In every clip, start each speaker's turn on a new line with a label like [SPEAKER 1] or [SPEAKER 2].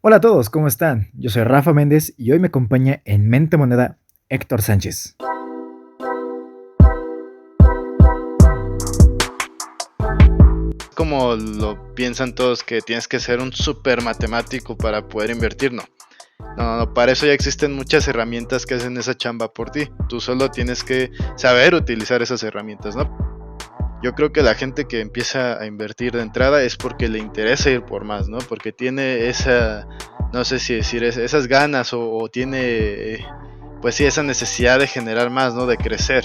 [SPEAKER 1] Hola a todos, ¿cómo están? Yo soy Rafa Méndez y hoy me acompaña en Mente Moneda Héctor Sánchez.
[SPEAKER 2] Como lo piensan todos, que tienes que ser un super matemático para poder invertir, no. No, para eso ya existen muchas herramientas que hacen esa chamba por ti. Tú solo tienes que saber utilizar esas herramientas, ¿no? Yo creo que la gente que empieza a invertir de entrada es porque le interesa ir por más, ¿no? Porque tiene esa, no sé si decir, esas ganas o tiene, pues sí, esa necesidad de generar más, ¿no? De crecer.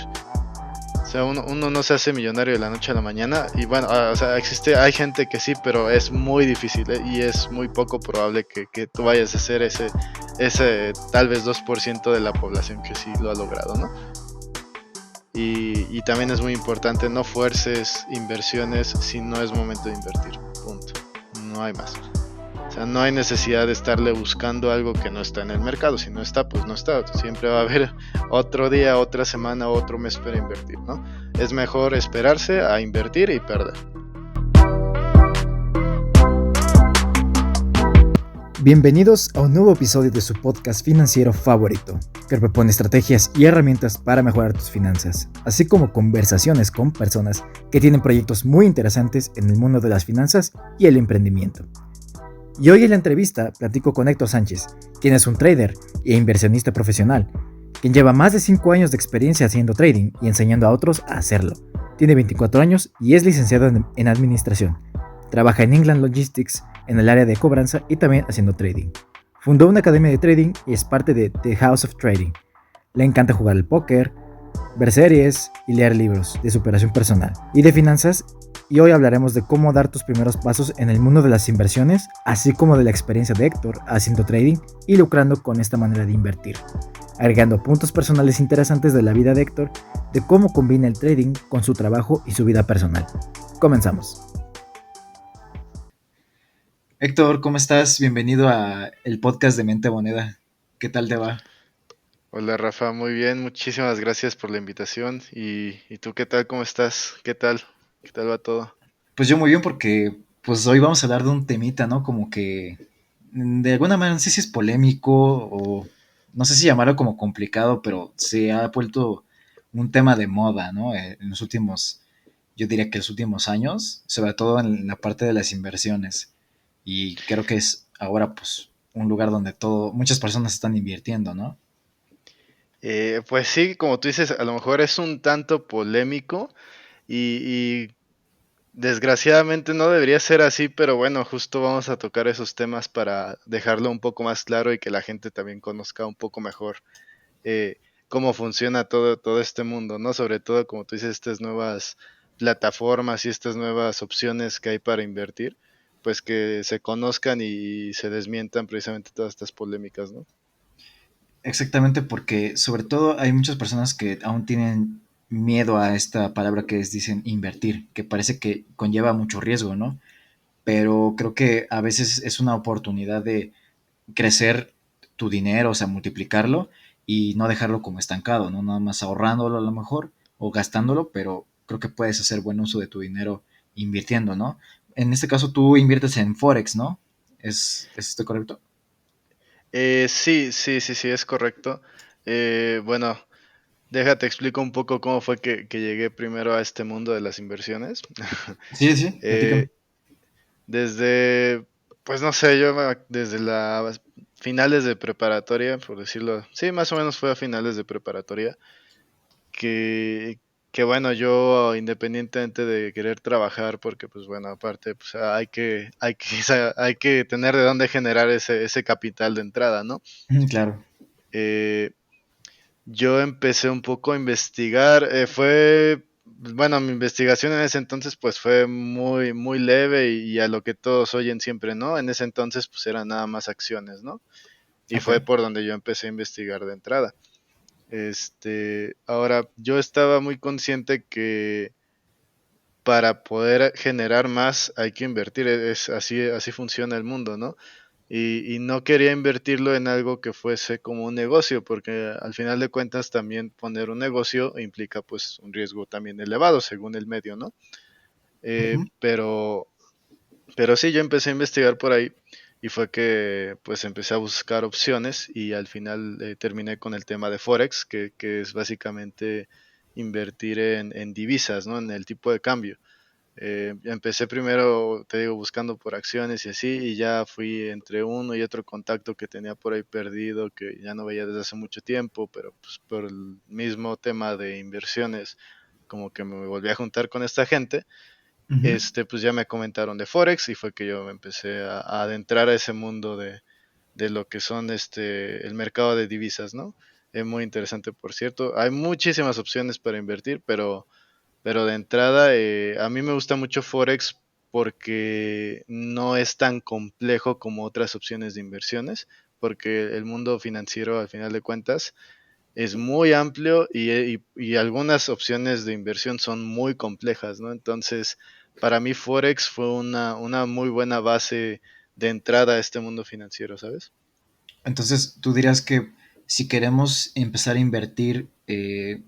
[SPEAKER 2] O sea, uno no se hace millonario de la noche a la mañana. Y bueno, o sea, hay gente que sí, pero es muy difícil, y es muy poco probable que tú vayas a ser ese tal vez 2% de la población que sí lo ha logrado, ¿no? Y también es muy importante, no fuerces inversiones si no es momento de invertir. Punto. No hay más. O sea, no hay necesidad de estarle buscando algo que no está en el mercado. Si no está, pues no está. Siempre va a haber otro día, otra semana, otro mes para invertir, ¿no? Es mejor esperarse a invertir y perder.
[SPEAKER 1] Bienvenidos a un nuevo episodio de su podcast financiero favorito, que propone estrategias y herramientas para mejorar tus finanzas, así como conversaciones con personas que tienen proyectos muy interesantes en el mundo de las finanzas y el emprendimiento. Y hoy en la entrevista platico con Héctor Sánchez, quien es un trader e inversionista profesional, quien lleva más de 5 años de experiencia haciendo trading y enseñando a otros a hacerlo. Tiene 24 años y es licenciado en administración. Trabaja en England Logistics en el área de cobranza y también haciendo trading. Fundó una academia de trading y es parte de The House of Trading. Le encanta jugar al póker, ver series y leer libros de superación personal y de finanzas, y hoy hablaremos de cómo dar tus primeros pasos en el mundo de las inversiones, así como de la experiencia de Héctor haciendo trading y lucrando con esta manera de invertir, agregando puntos personales interesantes de la vida de Héctor, de cómo combina el trading con su trabajo y su vida personal. Comenzamos. Héctor, ¿cómo estás? Bienvenido a el podcast de Mente Moneda. ¿Qué tal te va?
[SPEAKER 2] Hola Rafa, muy bien, muchísimas gracias por la invitación. ¿Y tú qué tal? ¿Cómo estás? ¿Qué tal? ¿Qué tal va todo?
[SPEAKER 1] Pues yo muy bien porque pues hoy vamos a hablar de un temita, ¿no? Como que de alguna manera no sé si es polémico o no sé si llamarlo como complicado, pero se ha vuelto un tema de moda, ¿no? En los últimos, yo diría que los últimos años, sobre todo en la parte de las inversiones. Y creo que es ahora pues un lugar donde muchas personas están invirtiendo, ¿no?
[SPEAKER 2] Pues sí, como tú dices, a lo mejor es un tanto polémico y desgraciadamente no debería ser así, pero bueno, justo vamos a tocar esos temas para dejarlo un poco más claro y que la gente también conozca un poco mejor eh, cómo funciona todo este mundo, ¿no? Sobre todo, como tú dices, estas nuevas plataformas y estas nuevas opciones que hay para invertir, pues que se conozcan y se desmientan precisamente todas estas polémicas, ¿no?
[SPEAKER 1] Exactamente, porque sobre todo hay muchas personas que aún tienen miedo a esta palabra que dicen invertir, que parece que conlleva mucho riesgo, ¿no? Pero creo que a veces es una oportunidad de crecer tu dinero, o sea, multiplicarlo y no dejarlo como estancado, ¿no? Nada más ahorrándolo a lo mejor o gastándolo, pero creo que puedes hacer buen uso de tu dinero invirtiendo, ¿no? En este caso tú inviertes en Forex, ¿no? ¿Es esto correcto?
[SPEAKER 2] Sí, sí, sí, sí, es correcto. Bueno, déjate explico un poco cómo fue que llegué primero a este mundo de las inversiones.
[SPEAKER 1] Sí, sí,
[SPEAKER 2] Eh,
[SPEAKER 1] platícame.
[SPEAKER 2] desde, pues no sé, desde las finales de preparatoria, por decirlo, sí, más o menos fue a finales de preparatoria, que, que bueno, yo independientemente de querer trabajar, porque pues bueno, aparte, pues hay que tener de dónde generar ese capital de entrada, ¿no?
[SPEAKER 1] Claro.
[SPEAKER 2] Eh, yo empecé un poco a investigar, bueno, mi investigación en ese entonces pues fue muy, muy leve y a lo que todos oyen siempre, ¿no? En ese entonces pues eran nada más acciones, ¿no? Y
[SPEAKER 1] Ok.
[SPEAKER 2] fue por donde yo empecé a investigar de entrada. Ahora, yo estaba muy consciente que para poder generar más hay que invertir, es así, así funciona el mundo, ¿no? Y no quería invertirlo en algo que fuese como un negocio, porque al final de cuentas también poner un negocio implica pues un riesgo también elevado según el medio, ¿no? Eh,
[SPEAKER 1] Ujú.
[SPEAKER 2] pero, pero sí, yo empecé a investigar por ahí y fue que pues empecé a buscar opciones y al final terminé con el tema de Forex, que es básicamente invertir en divisas, ¿no? En el tipo de cambio. Empecé primero, te digo, buscando por acciones y así, y ya fui entre uno y otro contacto que tenía por ahí perdido, que ya no veía desde hace mucho tiempo, pero pues por el mismo tema de inversiones, como que me volví a juntar con esta gente.
[SPEAKER 1] Ujú.
[SPEAKER 2] Pues ya me comentaron de Forex y fue que yo me empecé a adentrar a ese mundo de lo que son el mercado de divisas, ¿no? Es muy interesante, por cierto. Hay muchísimas opciones para invertir, pero de entrada, a mí me gusta mucho Forex porque no es tan complejo como otras opciones de inversiones, porque el mundo financiero, al final de cuentas, es muy amplio y algunas opciones de inversión son muy complejas, ¿no? Entonces, para mí Forex fue una muy buena base de entrada a este mundo financiero, ¿sabes?
[SPEAKER 1] Entonces, tú dirías que si queremos empezar a invertir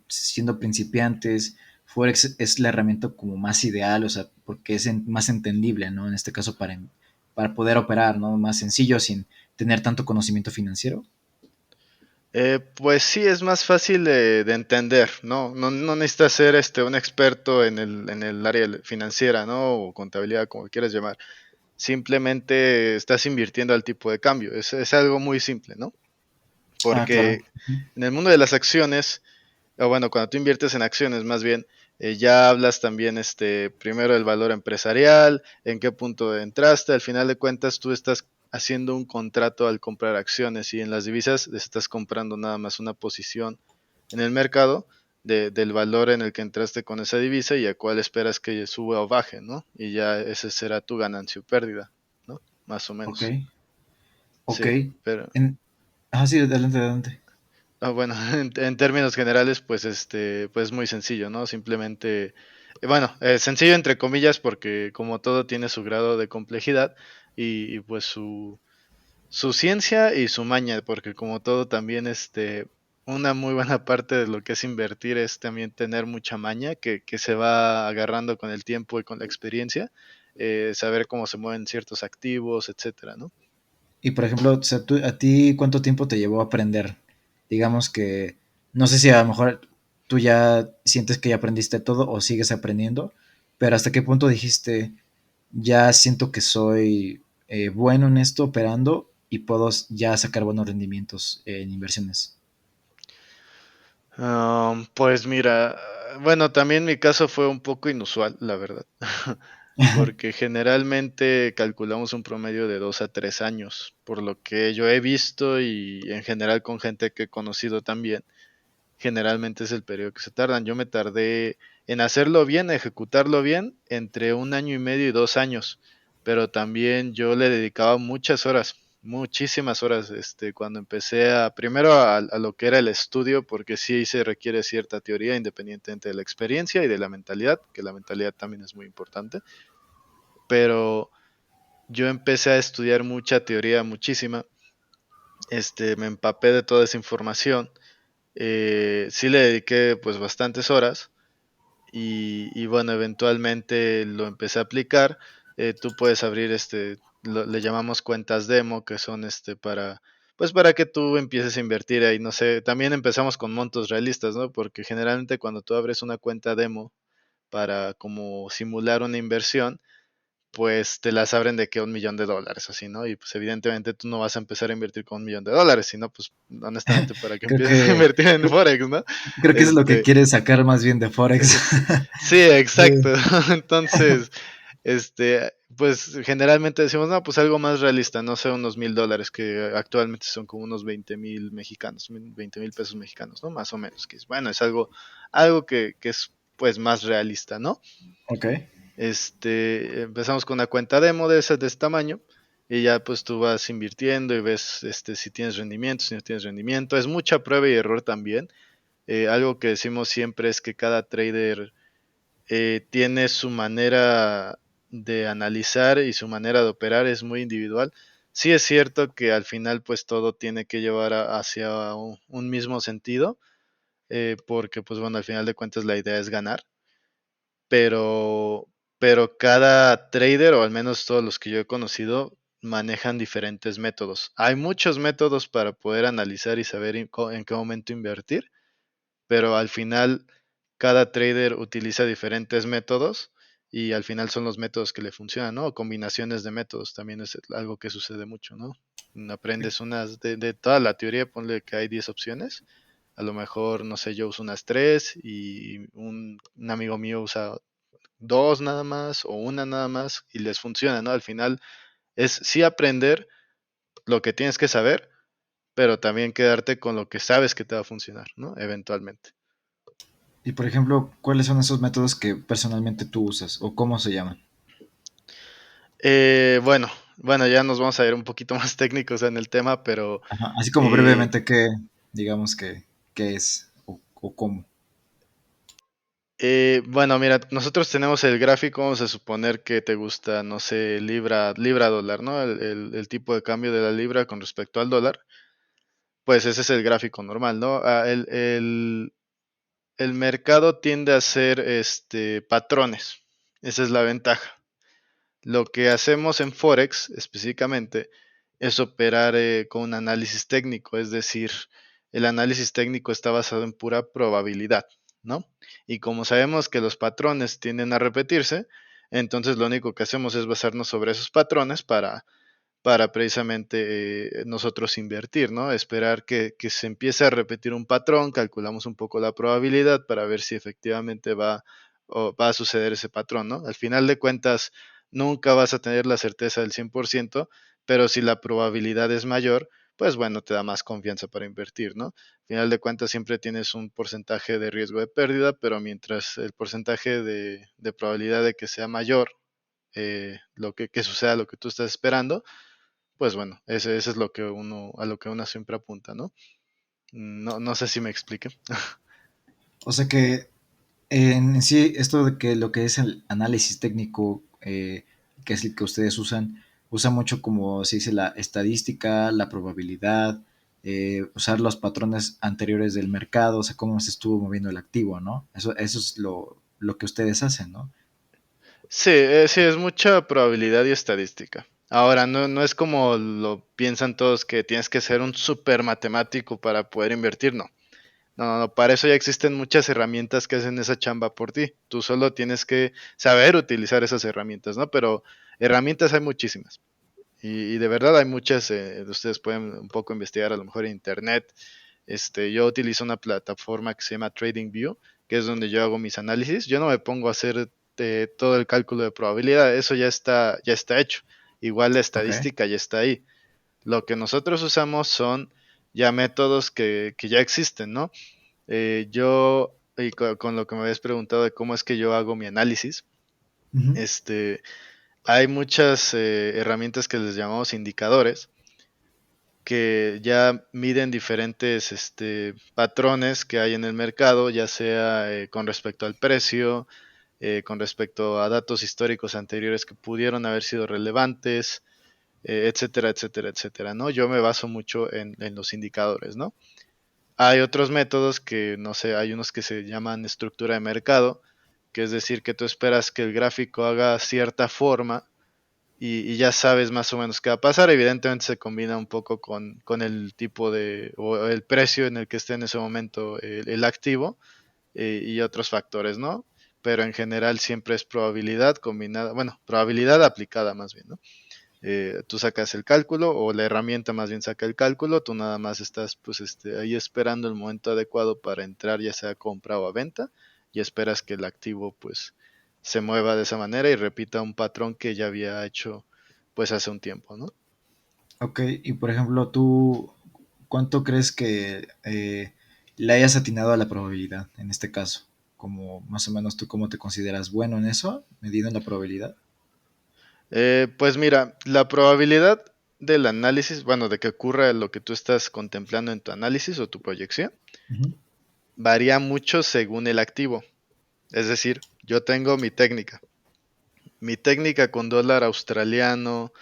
[SPEAKER 1] siendo principiantes, Forex es la herramienta como más ideal, o sea, porque es más entendible, ¿no? En este caso, para poder operar, ¿no? Más sencillo sin tener tanto conocimiento financiero.
[SPEAKER 2] Pues sí, es más fácil de entender, ¿no? No necesitas ser un experto en el área financiera, ¿no? O contabilidad, como quieras llamar. Simplemente estás invirtiendo al tipo de cambio. Es algo muy simple, ¿no?
[SPEAKER 1] Ah, claro.
[SPEAKER 2] Porque en el mundo de las acciones, o bueno, cuando tú inviertes en acciones, más bien, ya hablas también, primero del valor empresarial, en qué punto entraste, al final de cuentas tú estás haciendo un contrato al comprar acciones y en las divisas estás comprando nada más una posición en el mercado del valor en el que entraste con esa divisa y a cuál esperas que suba o baje, ¿no? Y ya ese será tu ganancia o pérdida, ¿no? Más o
[SPEAKER 1] Ok,
[SPEAKER 2] menos.
[SPEAKER 1] ok.
[SPEAKER 2] Sí, pero
[SPEAKER 1] Sí, adelante, adelante.
[SPEAKER 2] bueno, en términos generales, pues pues muy sencillo, ¿no? Simplemente, bueno, sencillo entre comillas, porque como todo tiene su grado de complejidad y, pues su ciencia y su maña, porque como todo también, una muy buena parte de lo que es invertir es también tener mucha maña que se va agarrando con el tiempo y con la experiencia, saber cómo se mueven ciertos activos, etcétera, ¿no?
[SPEAKER 1] Y por ejemplo, o sea, ¿a ti cuánto tiempo te llevó a aprender? Digamos que, no sé si a lo mejor tú ya sientes que ya aprendiste todo o sigues aprendiendo, pero ¿hasta qué punto dijiste, ya siento que soy bueno en esto operando y puedo ya sacar buenos rendimientos en inversiones?
[SPEAKER 2] Pues mira, bueno, también mi caso fue un poco inusual, la verdad, porque generalmente calculamos un promedio de 2 a 3 años, por lo que yo he visto y en general con gente que he conocido también, generalmente es el periodo que se tardan. Yo me tardé en hacerlo bien, ejecutarlo bien, entre 1 año y medio y 2 años, pero también yo le dedicaba muchas horas, muchísimas horas, cuando empecé primero a lo que era el estudio, porque sí se requiere cierta teoría independientemente de la experiencia y de la mentalidad, que la mentalidad también es muy importante, pero yo empecé a estudiar mucha teoría, muchísima, me empapé de toda esa información, sí le dediqué pues bastantes horas y bueno, eventualmente lo empecé a aplicar. Tú puedes abrir le llamamos cuentas demo, que son pues para que tú empieces a invertir ahí, no sé, también empezamos con montos realistas, ¿no? Porque generalmente cuando tú abres una cuenta demo para como simular una inversión, pues te las abren de que $1 millón, así, ¿no? Y pues evidentemente tú no vas a empezar a invertir con $1 millón, sino pues honestamente para que
[SPEAKER 1] Creo
[SPEAKER 2] empieces a
[SPEAKER 1] que,
[SPEAKER 2] invertir en Forex, ¿no?
[SPEAKER 1] creo que es lo que
[SPEAKER 2] Este,
[SPEAKER 1] quieres sacar más bien de Forex.
[SPEAKER 2] Sí,
[SPEAKER 1] Sí.
[SPEAKER 2] exacto. Entonces, pues generalmente decimos, no, pues algo más realista, no sé, unos $1,000, que actualmente son como unos 20,000 mexicanos, 20,000 pesos mexicanos, ¿no? Más o menos, que es, bueno, es algo que es pues más realista, ¿no?
[SPEAKER 1] Ok.
[SPEAKER 2] Empezamos con una cuenta demo de ese tamaño y ya pues tú vas invirtiendo y ves si tienes rendimiento, si no tienes rendimiento. Es mucha prueba y error también. Algo que decimos siempre es que cada trader tiene su manera de analizar y su manera de operar es muy individual. Sí es cierto que al final pues todo tiene que llevar hacia un mismo sentido, porque pues bueno, al final de cuentas la idea es ganar, pero, pero cada trader, o al menos todos los que yo he conocido, manejan diferentes métodos. Hay muchos métodos para poder analizar y saber en qué momento invertir, pero al final cada trader utiliza diferentes métodos y al final son los métodos que le funcionan, ¿no? O combinaciones de métodos también es algo que sucede mucho, ¿no? Aprendes unas de toda la teoría, ponle que hay 10 opciones. A lo mejor, no sé, yo uso unas 3 y un amigo mío usa dos nada más o una nada más y les funciona, ¿no? Al final es sí aprender lo que tienes que saber, pero también quedarte con lo que sabes que te va a funcionar, ¿no? Eventualmente.
[SPEAKER 1] Y por ejemplo, ¿cuáles son esos métodos que personalmente tú usas o cómo se llaman?
[SPEAKER 2] Bueno, bueno, ya nos vamos a ir un poquito más técnicos en el tema, pero
[SPEAKER 1] Ajá, así como
[SPEAKER 2] eh,
[SPEAKER 1] brevemente, ¿qué, digamos qué es o cómo?
[SPEAKER 2] bueno, mira, nosotros tenemos el gráfico, vamos a suponer que te gusta, no sé, libra dólar, ¿no? El tipo de cambio de la libra con respecto al dólar, pues ese es el gráfico normal, ¿no? El mercado tiende a hacer patrones, esa es la ventaja. Lo que hacemos en Forex específicamente es operar con un análisis técnico, es decir, el análisis técnico está basado en pura probabilidad, ¿no? Y como sabemos que los patrones tienden a repetirse, entonces lo único que hacemos es basarnos sobre esos patrones para precisamente nosotros invertir, ¿no? Esperar que se empiece a repetir un patrón, calculamos un poco la probabilidad para ver si efectivamente va a suceder ese patrón, ¿no? Al final de cuentas, nunca vas a tener la certeza del 100%, pero si la probabilidad es mayor, pues bueno, te da más confianza para invertir, ¿no? Al final de cuentas, siempre tienes un porcentaje de riesgo de pérdida, pero mientras el porcentaje de probabilidad de que sea mayor, que suceda lo que tú estás esperando, pues bueno, ese es lo que a lo que uno siempre apunta, ¿no? No sé si me explique.
[SPEAKER 1] O sea que en sí, esto de que lo que es el análisis técnico, que es el que ustedes usan, usa mucho como se dice la estadística, la probabilidad, usar los patrones anteriores del mercado, o sea, cómo se estuvo moviendo el activo, ¿no? Eso es lo que ustedes hacen, ¿no?
[SPEAKER 2] Sí, sí, es mucha probabilidad y estadística. Ahora, no es como lo piensan todos que tienes que ser un super matemático para poder invertir, no. No, para eso ya existen muchas herramientas que hacen esa chamba por ti. Tú solo tienes que saber utilizar esas herramientas, ¿no? Pero herramientas hay muchísimas. Y de verdad hay muchas, ustedes pueden un poco investigar a lo mejor en internet. Yo utilizo una plataforma que se llama TradingView, que es donde yo hago mis análisis. Yo no me pongo a hacer todo el cálculo de probabilidad, eso ya está hecho. Igual la
[SPEAKER 1] Ok.
[SPEAKER 2] estadística ya está ahí. Lo que nosotros usamos son ya métodos que ya existen, ¿no? Con lo que me habías preguntado de cómo es que yo hago mi análisis,
[SPEAKER 1] Ujú.
[SPEAKER 2] este, hay muchas herramientas que les llamamos indicadores que ya miden diferentes patrones que hay en el mercado, ya sea con respecto al precio, con respecto a datos históricos anteriores que pudieron haber sido relevantes, etcétera, etcétera, etcétera, ¿no? Yo me baso mucho en los indicadores, ¿no? Hay otros métodos que, no sé, hay unos que se llaman estructura de mercado, que es decir, que tú esperas que el gráfico haga cierta forma y ya sabes más o menos qué va a pasar. Evidentemente se combina un poco con el tipo o el precio en el que esté en ese momento el activo y otros factores, ¿no? Pero en general siempre es probabilidad combinada, bueno, probabilidad aplicada más bien, ¿no? Tú sacas el cálculo o la herramienta más bien saca el cálculo, tú nada más estás pues ahí esperando el momento adecuado para entrar ya sea a compra o a venta y esperas que el activo pues se mueva de esa manera y repita un patrón que ya había hecho pues hace un tiempo, ¿no?
[SPEAKER 1] Ok, y por ejemplo, tú, ¿cuánto crees que le hayas atinado a la probabilidad en este caso? Como más o menos tú cómo te consideras bueno en eso, medido en la probabilidad.
[SPEAKER 2] Pues mira, la probabilidad del análisis, bueno, de que ocurra lo que tú estás contemplando en tu análisis o tu proyección,
[SPEAKER 1] Ujú,
[SPEAKER 2] varía mucho según el activo. Es decir, yo tengo mi técnica con dólar australiano,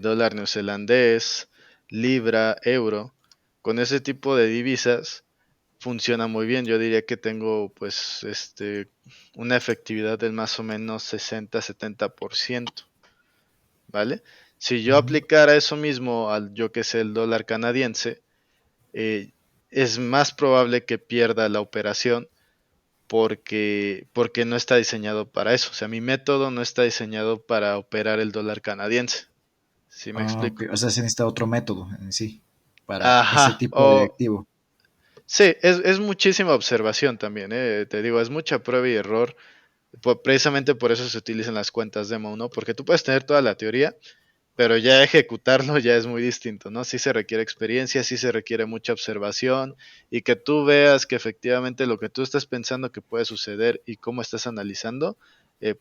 [SPEAKER 2] dólar neozelandés, libra, euro, con ese tipo de divisas funciona muy bien. Yo diría que tengo pues una efectividad del más o menos 60-70%, ¿vale? Si yo
[SPEAKER 1] Ujú.
[SPEAKER 2] aplicara eso mismo al, yo que sé, el dólar canadiense, eh, es más probable que pierda la operación porque no está diseñado para eso. O sea, mi método no está diseñado para operar el dólar canadiense. ¿Sí me
[SPEAKER 1] Ah, ok.
[SPEAKER 2] explico?
[SPEAKER 1] O sea, se necesita otro método en sí para ese
[SPEAKER 2] Ajá.
[SPEAKER 1] tipo de activo.
[SPEAKER 2] Sí, es muchísima observación también, te digo, es mucha prueba y error. Precisamente por eso se utilizan las cuentas demo, ¿no? Porque tú puedes tener toda la teoría, pero ya ejecutarlo ya es muy distinto, ¿no? Sí se requiere experiencia, sí se requiere mucha observación y que tú veas que efectivamente lo que tú estás pensando que puede suceder y cómo estás analizando,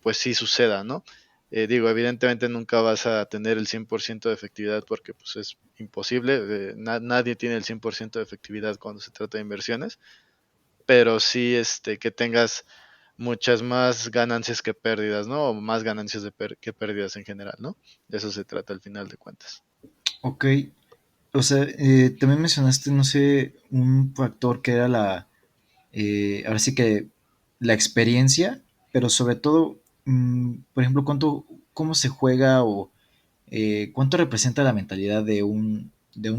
[SPEAKER 2] pues sí suceda, ¿no? Digo, evidentemente nunca vas a tener el 100% de efectividad porque pues es imposible, nadie tiene el 100% de efectividad cuando se trata de inversiones, pero sí que tengas muchas más ganancias que pérdidas, ¿no? O más ganancias que pérdidas en general, ¿no? De eso se trata al final de cuentas.
[SPEAKER 1] Ok. O sea, también mencionaste, no sé, un factor que era ahora sí que la experiencia, pero sobre todo, por ejemplo, cómo se juega o cuánto representa la mentalidad de un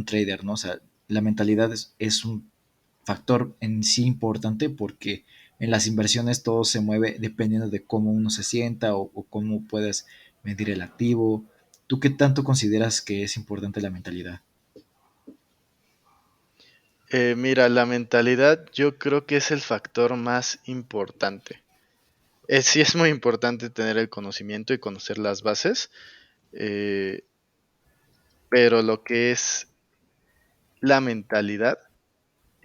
[SPEAKER 1] trader, ¿no? O sea, la mentalidad es un factor en sí importante porque en las inversiones todo se mueve dependiendo de cómo uno se sienta o cómo puedes medir el activo. ¿Tú qué tanto consideras que es importante la mentalidad?
[SPEAKER 2] Mira, la mentalidad yo creo que es el factor más importante. Sí es muy importante tener el conocimiento y conocer las bases, eh, pero lo que es la mentalidad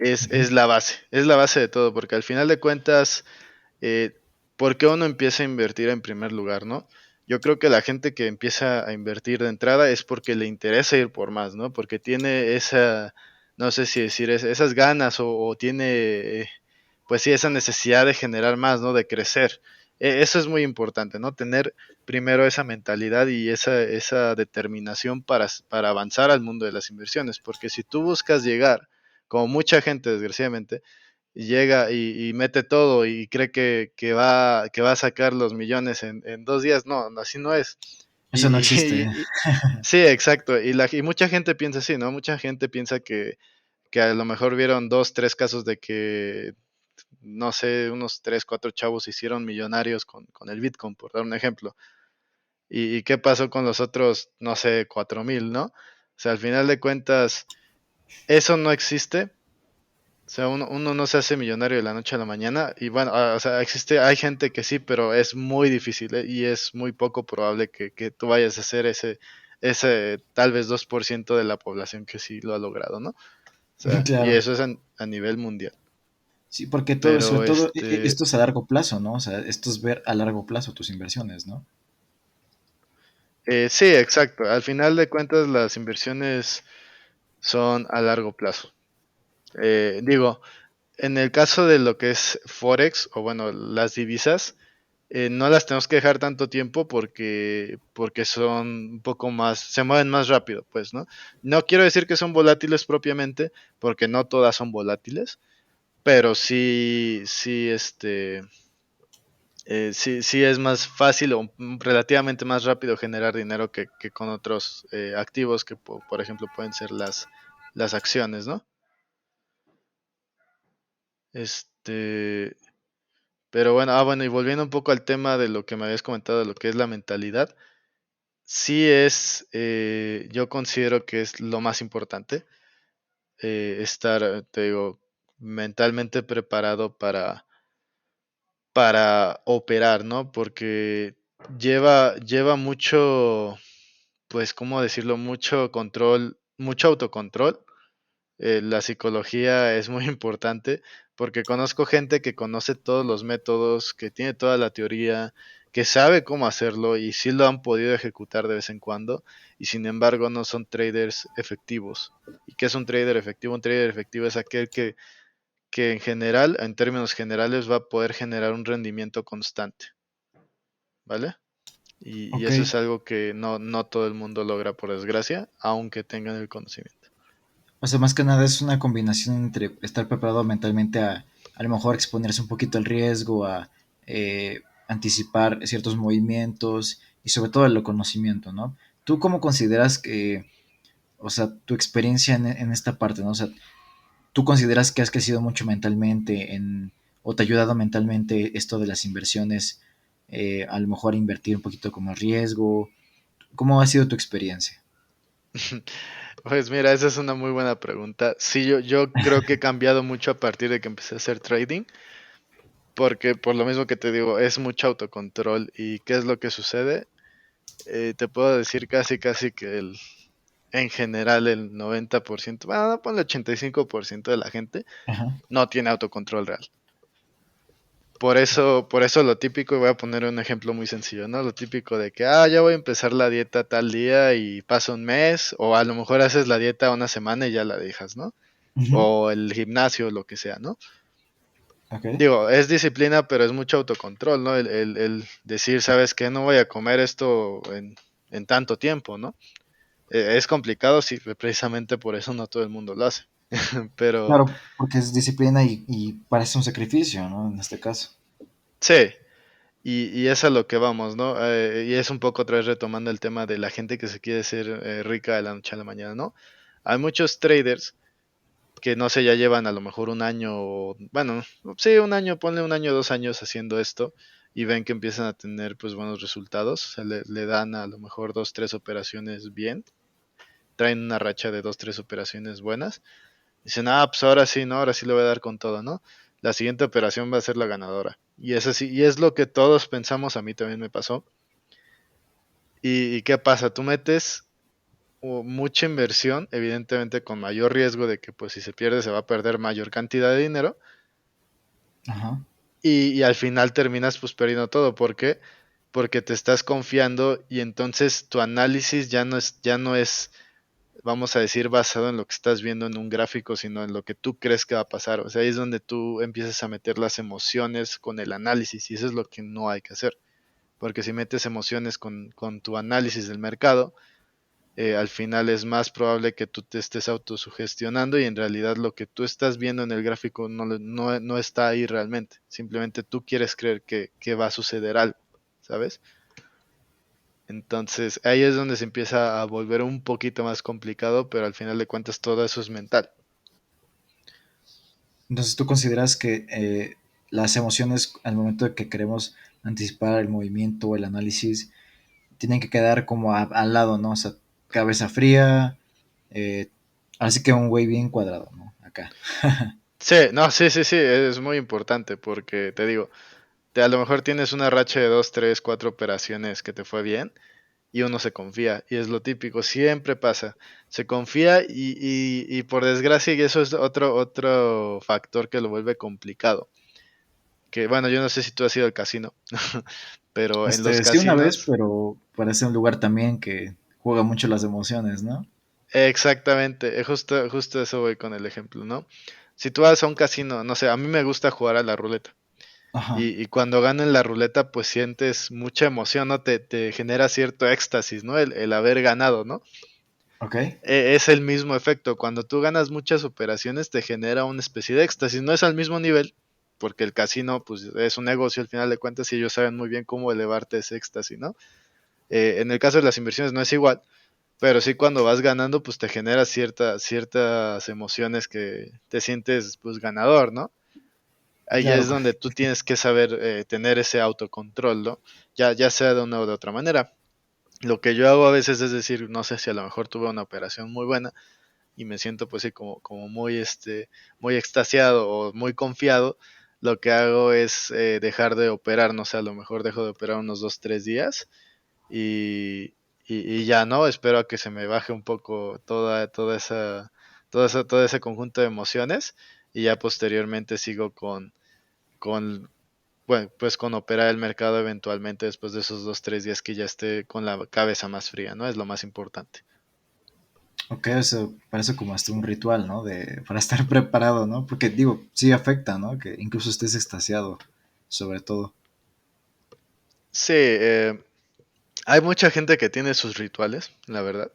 [SPEAKER 1] Ujú.
[SPEAKER 2] es la base de todo, porque al final de cuentas, ¿por qué uno empieza a invertir en primer lugar, no? Yo creo que la gente que empieza a invertir de entrada es porque le interesa ir por más, ¿no? Porque tiene esa, no sé si decir, esas ganas o tiene, pues sí, esa necesidad de generar más, ¿no? De crecer. Eso es muy importante, ¿no? Tener primero esa mentalidad y esa determinación para avanzar al mundo de las inversiones, porque si tú buscas llegar, como mucha gente desgraciadamente, y llega y mete todo y cree que va a sacar los millones en 2 días. No, así no es.
[SPEAKER 1] Eso no
[SPEAKER 2] Y,
[SPEAKER 1] existe.
[SPEAKER 2] sí, exacto. Y mucha gente piensa así, ¿no? Mucha gente piensa que a lo mejor vieron 2, 3 casos de que, no sé, unos 3, 4 chavos se hicieron millonarios con el Bitcoin, por dar un ejemplo. ¿Y qué pasó con los otros, no sé, 4,000, ¿no? O sea, al final de cuentas, eso no existe. O sea, uno no se hace millonario de la noche a la mañana. Y bueno, o sea, hay gente que sí, pero es muy difícil, y es muy poco probable que tú vayas a ser ese tal vez 2% de la población que sí lo ha logrado, ¿no? O sea, y
[SPEAKER 1] Claro.
[SPEAKER 2] eso es a nivel mundial.
[SPEAKER 1] Sí, porque todo, sobre
[SPEAKER 2] Pero
[SPEAKER 1] todo, esto es a largo plazo, ¿no? O sea, esto es ver a largo plazo tus inversiones, ¿no?
[SPEAKER 2] sí, exacto. Al final de cuentas, las inversiones son a largo plazo. Digo, en el caso de lo que es Forex, o bueno, las divisas, no las tenemos que dejar tanto tiempo porque son un poco más, se mueven más rápido, pues, ¿no? No quiero decir que son volátiles propiamente, porque no todas son volátiles, pero sí es más fácil o relativamente más rápido generar dinero que con otros activos que, por ejemplo, pueden ser las acciones, ¿no? Este, pero bueno, bueno, y volviendo un poco al tema de lo que me habías comentado, de lo que es la mentalidad. Sí yo considero que es lo más importante, estar, te digo, mentalmente preparado para operar, ¿no? Porque lleva mucho, pues, ¿cómo decirlo? Mucho control, mucho autocontrol. La psicología es muy importante porque conozco gente que conoce todos los métodos, que tiene toda la teoría, que sabe cómo hacerlo y sí lo han podido ejecutar de vez en cuando, y sin embargo no son traders efectivos. ¿Y qué es un trader efectivo? Un trader efectivo es aquel que en general, en términos generales, va a poder generar un rendimiento constante, ¿vale? Y
[SPEAKER 1] Ok.
[SPEAKER 2] eso es algo que no todo el mundo logra, por desgracia, aunque tengan el conocimiento.
[SPEAKER 1] O sea, más que nada es una combinación entre estar preparado mentalmente a lo mejor exponerse un poquito al riesgo, a anticipar ciertos movimientos y sobre todo el conocimiento, ¿no? ¿Tú cómo consideras que, o sea, tu experiencia en esta parte, ¿no? O sea, ¿tú consideras que has crecido mucho mentalmente o te ha ayudado mentalmente esto de las inversiones, a lo mejor invertir un poquito como riesgo? ¿Cómo ha sido tu experiencia?
[SPEAKER 2] Pues mira, esa es una muy buena pregunta. Sí, yo creo que he cambiado mucho a partir de que empecé a hacer trading, porque por lo mismo que te digo, es mucho autocontrol. ¿Y qué es lo que sucede? Te puedo decir casi que en general el 90%, bueno, no ponle 85% de la gente
[SPEAKER 1] Ajá,
[SPEAKER 2] no tiene autocontrol real. Por eso lo típico, y voy a poner un ejemplo muy sencillo, ¿no? Lo típico de que, ya voy a empezar la dieta tal día y pasa un mes, o a lo mejor haces la dieta una semana y ya la dejas, ¿no?
[SPEAKER 1] ujú,
[SPEAKER 2] O el gimnasio, lo que sea, ¿no?
[SPEAKER 1] ok,
[SPEAKER 2] Digo, es disciplina, pero es mucho autocontrol, ¿no? El decir, ¿sabes qué? No voy a comer esto en tanto tiempo, ¿no? Es complicado, sí, precisamente por eso no todo el mundo lo hace. Pero
[SPEAKER 1] claro, porque es disciplina y parece un sacrificio, ¿no? En este caso.
[SPEAKER 2] sí, y es a lo que vamos, ¿no? Y es un poco otra vez retomando el tema de la gente que se quiere ser rica de la noche a la mañana, ¿no? Hay muchos traders que no sé, ya llevan a lo mejor un año, bueno, sí, un año, ponle un año, 2 años haciendo esto y ven que empiezan a tener pues buenos resultados, o sea, le dan a lo mejor 2, 3 operaciones bien, traen una racha de 2, 3 operaciones buenas, dicen, pues ahora sí, ¿no? Ahora sí le voy a dar con todo, ¿no? La siguiente operación va a ser la ganadora. Y es así, y es lo que todos pensamos, a mí también me pasó. ¿Y qué pasa? Tú metes mucha inversión, evidentemente con mayor riesgo de que pues si se pierde se va a perder mayor cantidad de dinero,
[SPEAKER 1] Ajá.
[SPEAKER 2] y al final terminas pues perdiendo todo. ¿Por qué? Porque te estás confiando y entonces tu análisis ya no es, vamos a decir, basado en lo que estás viendo en un gráfico, sino en lo que tú crees que va a pasar. O sea, ahí es donde tú empiezas a meter las emociones con el análisis y eso es lo que no hay que hacer. Porque si metes emociones con tu análisis del mercado, al final es más probable que tú te estés autosugestionando y en realidad lo que tú estás viendo en el gráfico no está ahí realmente. Simplemente tú quieres creer que va a suceder algo, ¿sabes? Entonces ahí es donde se empieza a volver un poquito más complicado, pero al final de cuentas todo eso es mental.
[SPEAKER 1] Entonces, ¿tú consideras que las emociones al momento de que queremos anticipar el movimiento o el análisis tienen que quedar como al lado, ¿no? O sea, cabeza fría, eh, así que un güey bien cuadrado, ¿no? Acá.
[SPEAKER 2] Sí, no, sí, es muy importante porque te digo, a lo mejor tienes una racha de 2, 3, 4 operaciones que te fue bien y uno se confía, y es lo típico, siempre pasa, se confía y por desgracia, y eso es otro factor que lo vuelve complicado, que bueno, yo no sé si tú has ido al casino, pero en los
[SPEAKER 1] Sí, una vez,
[SPEAKER 2] casinos,
[SPEAKER 1] pero parece un lugar también que juega mucho las emociones, ¿no?
[SPEAKER 2] exactamente, justo eso voy con el ejemplo, ¿no? Si tú vas a un casino, no sé, a mí me gusta jugar a la ruleta.
[SPEAKER 1] Ajá,
[SPEAKER 2] Y cuando ganan la ruleta, pues sientes mucha emoción, ¿no? Te genera cierto éxtasis, ¿no? El haber ganado, ¿no?
[SPEAKER 1] ok,
[SPEAKER 2] Es el mismo efecto. Cuando tú ganas muchas operaciones, te genera una especie de éxtasis. No es al mismo nivel, porque el casino, pues, es un negocio al final de cuentas y ellos saben muy bien cómo elevarte ese éxtasis, ¿no? En el caso de las inversiones no es igual, pero sí cuando vas ganando, pues te genera ciertas emociones que te sientes, pues, ganador, ¿no? Ahí
[SPEAKER 1] claro.
[SPEAKER 2] es donde tú tienes que saber tener ese autocontrol, ¿no? Ya sea de una u de otra manera. Lo que yo hago a veces es decir, no sé si a lo mejor tuve una operación muy buena y me siento pues sí como muy muy extasiado o muy confiado, lo que hago es dejar de operar, no sé, a lo mejor dejo de operar unos 2, 3 días y, y ya no, espero a que se me baje un poco todo ese conjunto de emociones y ya posteriormente sigo con bueno, pues con operar el mercado eventualmente después de esos 2, 3 días que ya esté con la cabeza más fría, ¿no? Es lo más importante.
[SPEAKER 1] Ok, eso parece como hasta un ritual, ¿no? Para estar preparado, ¿no? Porque digo, sí afecta, ¿no? Que incluso estés extasiado, sobre todo.
[SPEAKER 2] Sí, hay mucha gente que tiene sus rituales, la verdad.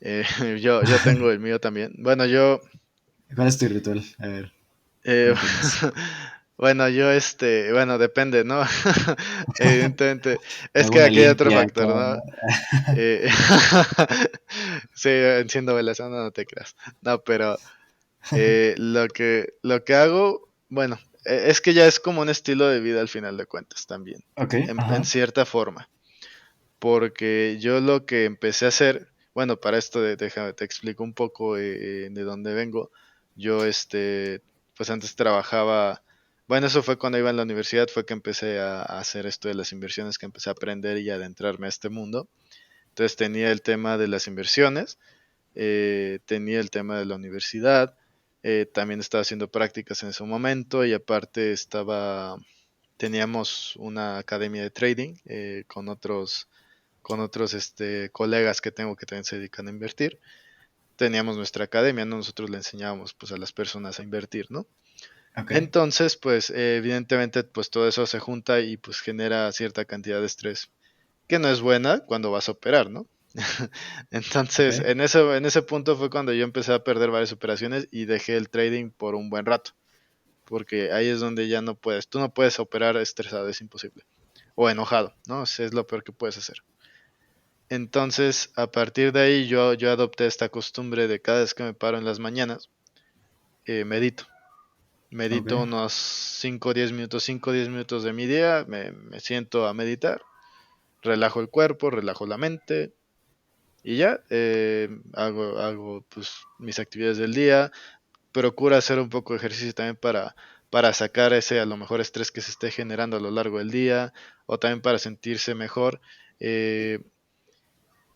[SPEAKER 2] Eh, yo tengo el mío también. Bueno, yo,
[SPEAKER 1] ¿Cuál es tu ritual? A ver,
[SPEAKER 2] eh,
[SPEAKER 1] cuéntanos.
[SPEAKER 2] Bueno, bueno, depende, ¿no? Evidentemente, es
[SPEAKER 1] Hago
[SPEAKER 2] que
[SPEAKER 1] una
[SPEAKER 2] aquí hay otro
[SPEAKER 1] limpia
[SPEAKER 2] factor,
[SPEAKER 1] acá,
[SPEAKER 2] ¿no?
[SPEAKER 1] ¿no?
[SPEAKER 2] Eh, sí, enciendo velas, no te creas. No, pero lo que hago, bueno, es que ya es como un estilo de vida al final de cuentas también,
[SPEAKER 1] Ok,
[SPEAKER 2] en
[SPEAKER 1] ajá,
[SPEAKER 2] cierta forma, porque yo lo que empecé a hacer, bueno, para esto déjame te explico un poco de dónde vengo. Yo, pues antes trabajaba, bueno, eso fue cuando iba a la universidad, fue que empecé a hacer esto de las inversiones, que empecé a aprender y a adentrarme a este mundo. Entonces tenía el tema de las inversiones, tenía el tema de la universidad, también estaba haciendo prácticas en ese momento y aparte teníamos una academia de trading con otros colegas que tengo que también se dedican a invertir. Teníamos nuestra academia, ¿no? Nosotros le enseñábamos pues a las personas a invertir, ¿no?
[SPEAKER 1] ok,
[SPEAKER 2] Entonces, pues evidentemente pues todo eso se junta y pues genera cierta cantidad de estrés que no es buena cuando vas a operar, ¿no?
[SPEAKER 1] ok,
[SPEAKER 2] Entonces, en ese punto fue cuando yo empecé a perder varias operaciones y dejé el trading por un buen rato, porque ahí es donde ya no puedes, tú no puedes operar estresado, es imposible, o enojado, ¿no? Eso es lo peor que puedes hacer. Entonces, a partir de ahí yo adopté esta costumbre de cada vez que me paro en las mañanas, medito.
[SPEAKER 1] ok.
[SPEAKER 2] Medito unos 5 o 10 minutos, 5 o 10 minutos de mi día, me siento a meditar, relajo el cuerpo, relajo la mente, y ya, hago pues mis actividades del día, procuro hacer un poco de ejercicio también para sacar ese a lo mejor estrés que se esté generando a lo largo del día, o también para sentirse mejor. Eh,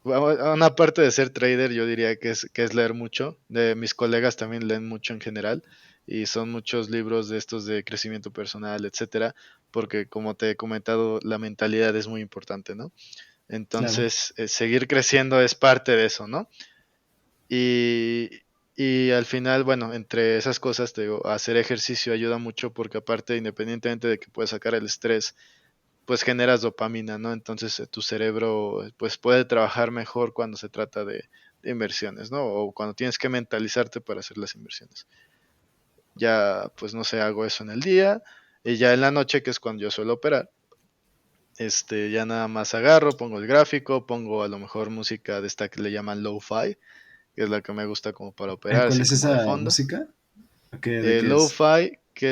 [SPEAKER 2] una parte de ser trader yo diría que es leer mucho. De mis colegas también leen mucho en general y son muchos libros de estos de crecimiento personal, etcétera, porque como te he comentado, la mentalidad es muy importante, ¿no?
[SPEAKER 1] Claro.
[SPEAKER 2] Entonces, seguir creciendo es parte de eso, ¿no? Y, y al final, bueno, entre esas cosas, te digo, hacer ejercicio ayuda mucho porque aparte, independientemente de que puedes sacar el estrés, pues generas dopamina, ¿no? Entonces tu cerebro pues puede trabajar mejor cuando se trata de inversiones, ¿no? O cuando tienes que mentalizarte para hacer las inversiones. Ya, pues no sé, hago eso en el día y ya en la noche, que es cuando yo suelo operar, ya nada más agarro, pongo el gráfico, pongo a lo mejor música de esta que le llaman lo-fi, que es la que me gusta como para operar,
[SPEAKER 1] ¿Cuál
[SPEAKER 2] así
[SPEAKER 1] es
[SPEAKER 2] como de
[SPEAKER 1] esa
[SPEAKER 2] fondo.
[SPEAKER 1] música? ¿De qué es?
[SPEAKER 2] Lo-fi, que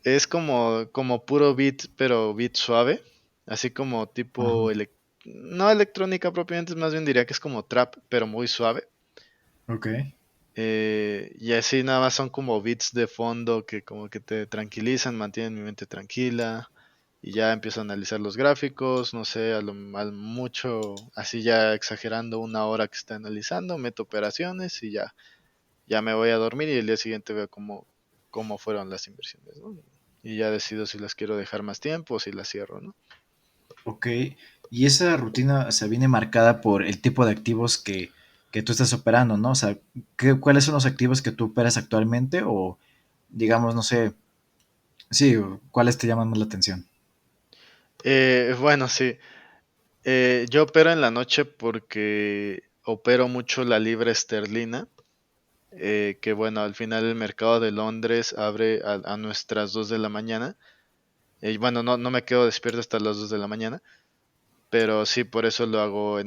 [SPEAKER 2] es como puro beat, pero beat suave, así como
[SPEAKER 1] Ajá,
[SPEAKER 2] tipo, no electrónica propiamente, más bien diría que es como trap, pero muy suave.
[SPEAKER 1] ok.
[SPEAKER 2] Y así nada más son como beats de fondo que como que te tranquilizan, mantienen mi mente tranquila. Y ya empiezo a analizar los gráficos, no sé, al mucho, así ya exagerando una hora que está analizando, meto operaciones y ya me voy a dormir y el día siguiente veo cómo fueron las inversiones, ¿no? Y ya decido si las quiero dejar más tiempo o si las cierro, ¿no?
[SPEAKER 1] Ok, y esa rutina, o sea, viene marcada por el tipo de activos que tú estás operando, ¿no? O sea, ¿cuáles son los activos que tú operas actualmente? O, digamos, no sé, sí, ¿cuáles te llaman más la atención?
[SPEAKER 2] Bueno, sí. Yo opero en la noche porque opero mucho la libra esterlina, que bueno, al final el mercado de Londres abre a nuestras 2 de la mañana. Bueno, no me quedo despierto hasta las 2 de la mañana, pero sí, por eso lo hago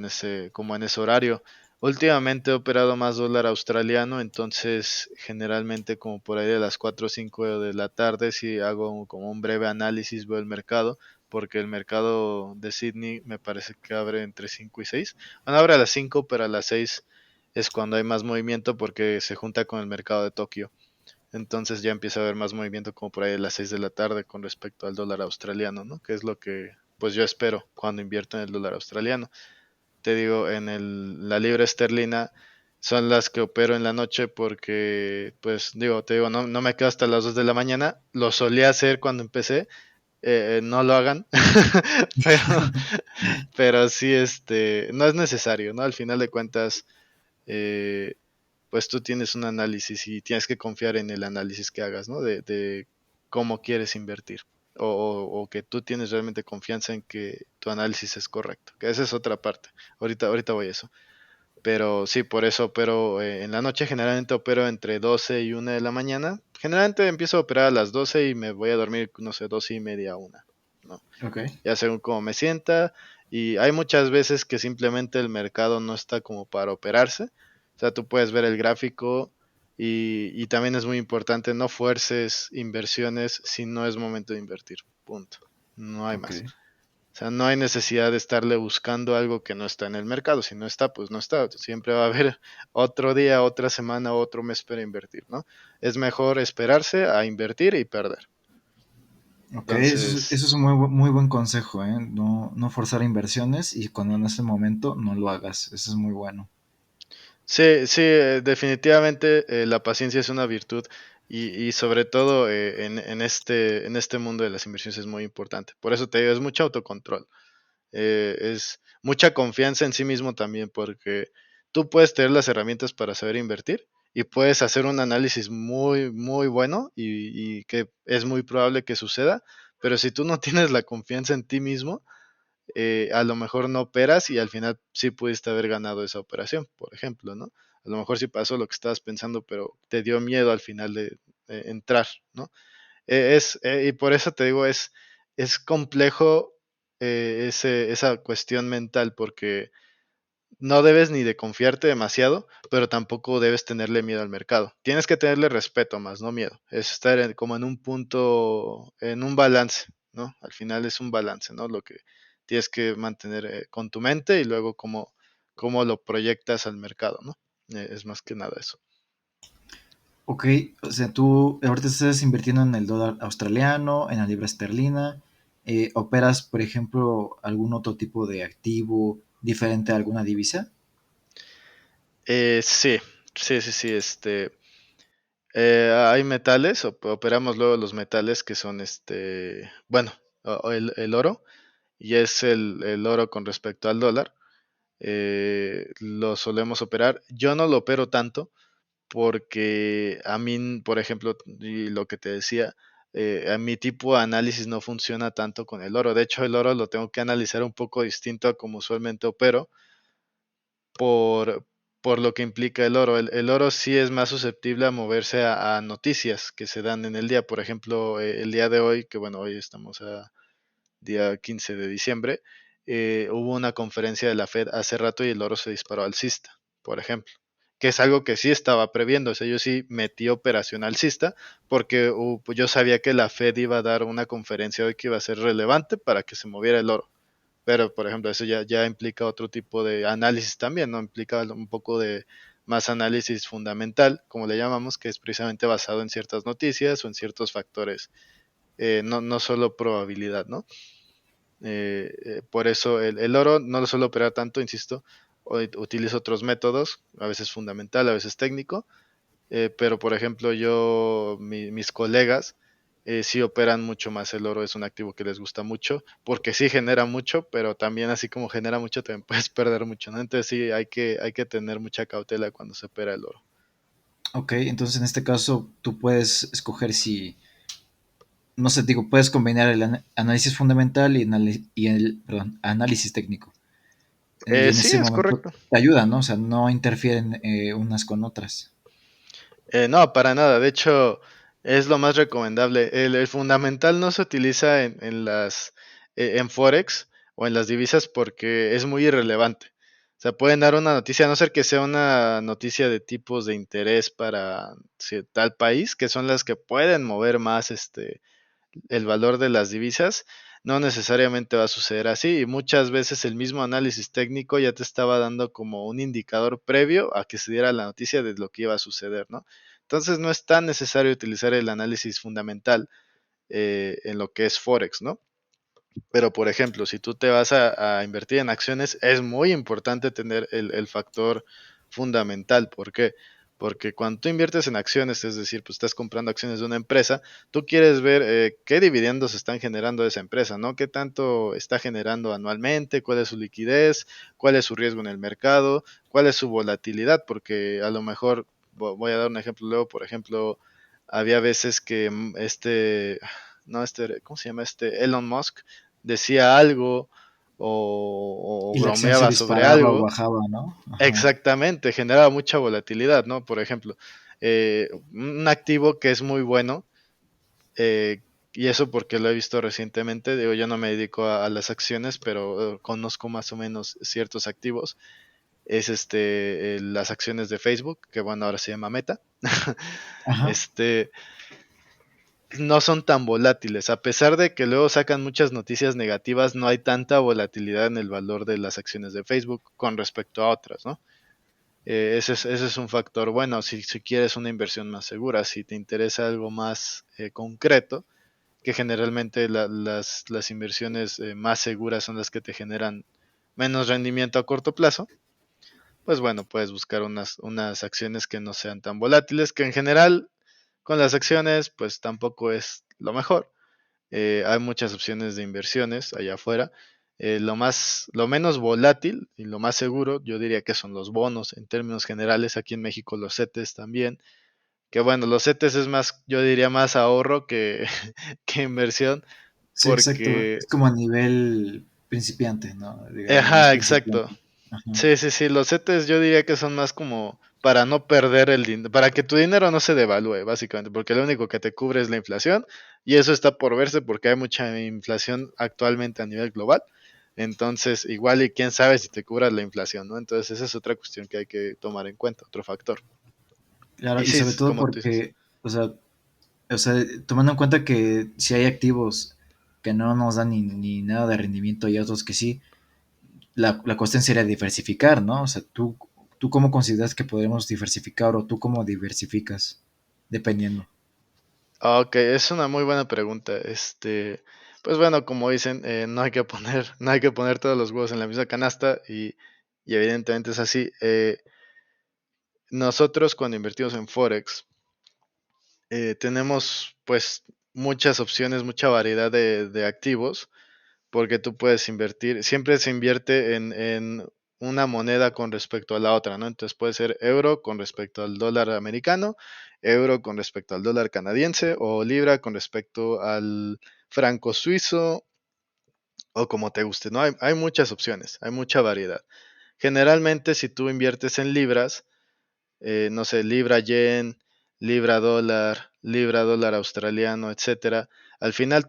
[SPEAKER 2] como en ese horario. Últimamente he operado más dólar australiano, entonces generalmente como por ahí de las 4 o 5 de la tarde, si hago como un breve análisis, veo el mercado, porque el mercado de Sydney me parece que abre entre 5 y 6. Bueno, abre a las 5, pero a las 6 es cuando hay más movimiento porque se junta con el mercado de Tokio. Entonces ya empieza a haber más movimiento como por ahí a las 6 de la tarde con respecto al dólar australiano, ¿no? Que es lo que pues yo espero cuando invierto en el dólar australiano. Te digo, la libra esterlina son las que opero en la noche porque, pues te digo, no me quedo hasta las 2 de la mañana. Lo solía hacer cuando empecé, no lo hagan, pero, pero sí, no es necesario, ¿no? Al final de cuentas, eh, pues tú tienes un análisis y tienes que confiar en el análisis que hagas, ¿no? De cómo quieres invertir. O que tú tienes realmente confianza en que tu análisis es correcto. Que esa es otra parte. Ahorita voy a eso. Pero sí, por eso opero en la noche, generalmente opero entre 12 y 1 de la mañana. Generalmente empiezo a operar a las 12 y me voy a dormir, no sé, 12 y media, una, ¿no?
[SPEAKER 1] Ok.
[SPEAKER 2] Ya según cómo me sienta. Y hay muchas veces que simplemente el mercado no está como para operarse. O sea, tú puedes ver el gráfico y también es muy importante, no fuerces inversiones si no es momento de invertir. Punto. No hay
[SPEAKER 1] Ok.
[SPEAKER 2] más. O sea, no hay necesidad de estarle buscando algo que no está en el mercado. Si no está, pues no está. Siempre va a haber otro día, otra semana, otro mes para invertir, ¿no? Es mejor esperarse a invertir y perder.
[SPEAKER 1] Ok,
[SPEAKER 2] Entonces,
[SPEAKER 1] eso es un muy buen consejo, ¿eh? No, no forzar inversiones y cuando en ese momento no lo hagas. Eso es muy bueno.
[SPEAKER 2] sí, sí, definitivamente la paciencia es una virtud y sobre todo en este mundo de las inversiones es muy importante. Por eso te digo, es mucho autocontrol. Es mucha confianza en sí mismo también, porque tú puedes tener las herramientas para saber invertir y puedes hacer un análisis muy, muy bueno y que es muy probable que suceda, pero si tú no tienes la confianza en ti mismo, a lo mejor no operas y al final sí pudiste haber ganado esa operación, por ejemplo, ¿no? A lo mejor sí pasó lo que estabas pensando, pero te dio miedo al final de entrar, ¿no? Y por eso te digo, es complejo esa cuestión mental, porque no debes ni de confiarte demasiado, pero tampoco debes tenerle miedo al mercado. Tienes que tenerle respeto más, no miedo. Es estar como en un punto, en un balance, ¿no? Al final es un balance, ¿no? Lo que tienes que mantener con tu mente y luego cómo lo proyectas al mercado, ¿no? Es más que nada eso.
[SPEAKER 1] Ok, o sea, tú ahorita estás invirtiendo en el dólar australiano, en la libra esterlina. ¿Operas, por ejemplo, algún otro tipo de activo diferente a alguna divisa?
[SPEAKER 2] Sí, sí, hay metales, operamos luego los metales que son bueno, el oro, y es el oro con respecto al dólar. Lo solemos operar. Yo no lo opero tanto porque a mí, por ejemplo, y lo que te decía, a mi tipo de análisis no funciona tanto con el oro. De hecho, el oro lo tengo que analizar un poco distinto a como usualmente opero por, por lo que implica el oro. El oro sí es más susceptible a moverse a noticias que se dan en el día. Por ejemplo, el día de hoy, que bueno, hoy estamos a día 15 de diciembre, hubo una conferencia de la Fed hace rato y el oro se disparó alcista, por ejemplo, que es algo que sí estaba previendo. O sea, yo sí metí operación alcista porque pues yo sabía que la Fed iba a dar una conferencia hoy que iba a ser relevante para que se moviera el oro. Pero, por ejemplo, eso ya implica otro tipo de análisis también, ¿no? Implica un poco de más análisis fundamental, como le llamamos, que es precisamente basado en ciertas noticias o en ciertos factores, no solo probabilidad, ¿no? Por eso el oro no lo suelo operar tanto, insisto, utilizo otros métodos, a veces fundamental, a veces técnico, pero por ejemplo mis colegas sí operan mucho más el oro, es un activo que les gusta mucho, porque sí genera mucho, pero también así como genera mucho, también puedes perder mucho, ¿no? Entonces sí, hay que tener mucha cautela cuando se opera el oro.
[SPEAKER 1] Ok, entonces en este caso tú puedes escoger si, no sé, digo, puedes combinar el análisis fundamental y el, perdón, análisis técnico. Y en
[SPEAKER 2] Sí,
[SPEAKER 1] ese
[SPEAKER 2] es
[SPEAKER 1] momento
[SPEAKER 2] correcto.
[SPEAKER 1] te ayuda, ¿no? O sea, no interfieren unas con otras.
[SPEAKER 2] No, para nada. De hecho, es lo más recomendable. El fundamental no se utiliza en Forex o en las divisas porque es muy irrelevante. O sea, pueden dar una noticia, a no ser que sea una noticia de tipos de interés para tal país, que son las que pueden mover más el valor de las divisas, no necesariamente va a suceder así y muchas veces el mismo análisis técnico ya te estaba dando como un indicador previo a que se diera la noticia de lo que iba a suceder, ¿no? Entonces no es tan necesario utilizar el análisis fundamental en lo que es Forex, ¿no? Pero, por ejemplo, si tú te vas a invertir en acciones, es muy importante tener el factor fundamental. ¿Por qué? Porque cuando tú inviertes en acciones, es decir, pues estás comprando acciones de una empresa, tú quieres ver qué dividendos están generando esa empresa, ¿no? ¿Qué tanto está generando anualmente? ¿Cuál es su liquidez? ¿Cuál es su riesgo en el mercado? ¿Cuál es su volatilidad? Porque a lo mejor, voy a dar un ejemplo luego, por ejemplo, había veces que no, ¿cómo se llama? Elon Musk decía algo o
[SPEAKER 1] Y la acción se
[SPEAKER 2] bromeaba sobre
[SPEAKER 1] disparaba o
[SPEAKER 2] algo,
[SPEAKER 1] bajaba, ¿no? Ajá.
[SPEAKER 2] exactamente, generaba mucha volatilidad, ¿no? Por ejemplo, un activo que es muy bueno, eh, y eso porque lo he visto recientemente, digo, yo no me dedico a las acciones, pero conozco más o menos ciertos activos, es las acciones de Facebook, que bueno, ahora se llama Meta.
[SPEAKER 1] Ajá.
[SPEAKER 2] este, no son tan volátiles. A pesar de que luego sacan muchas noticias negativas, no hay tanta volatilidad en el valor de las acciones de Facebook con respecto a otras, ¿no? Ese es un factor bueno si quieres una inversión más segura, si te interesa algo más concreto, que generalmente las inversiones más seguras son las que te generan menos rendimiento a corto plazo, pues bueno, puedes buscar unas acciones que no sean tan volátiles, que en general con las acciones pues tampoco es lo mejor. Hay muchas opciones de inversiones allá afuera. Lo menos volátil y lo más seguro, yo diría que son los bonos en términos generales. Aquí en México los CETES también. Que bueno, los CETES es más, yo diría más ahorro que, que inversión.
[SPEAKER 1] Sí, exacto.
[SPEAKER 2] Porque,
[SPEAKER 1] Es como a nivel principiante, ¿no? Digamos, más
[SPEAKER 2] ajá, exacto.
[SPEAKER 1] principiante. Ajá.
[SPEAKER 2] Sí, sí, sí, los CETES yo diría que son más como para no perder el dinero, para que tu dinero no se devalúe, básicamente, porque lo único que te cubre es la inflación y eso está por verse porque hay mucha inflación actualmente a nivel global. Entonces, igual y quién sabe si te cubras la inflación, ¿no? Entonces, esa es otra cuestión que hay que tomar en cuenta, otro factor.
[SPEAKER 1] Claro,
[SPEAKER 2] Y
[SPEAKER 1] y
[SPEAKER 2] sí,
[SPEAKER 1] sobre todo
[SPEAKER 2] como tú dices.
[SPEAKER 1] porque, o sea, tomando en cuenta que si hay activos que no nos dan ni nada de rendimiento y otros que sí, la cuestión sería diversificar, ¿no? O sea, ¿tú cómo consideras que podemos diversificar o tú cómo diversificas? Dependiendo.
[SPEAKER 2] Ok, es una muy buena pregunta. Pues bueno, como dicen, no hay que poner, no hay que poner todos los huevos en la misma canasta y evidentemente es así. Nosotros cuando invertimos en Forex, tenemos pues muchas opciones, mucha variedad de activos, porque tú puedes invertir, siempre se invierte en una moneda con respecto a la otra, ¿no? Entonces puede ser euro con respecto al dólar americano, euro con respecto al dólar canadiense o libra con respecto al franco suizo o como te guste, ¿no? Hay muchas opciones, hay mucha variedad. Generalmente si tú inviertes en libras, no sé, libra yen, libra dólar australiano, etcétera. Al final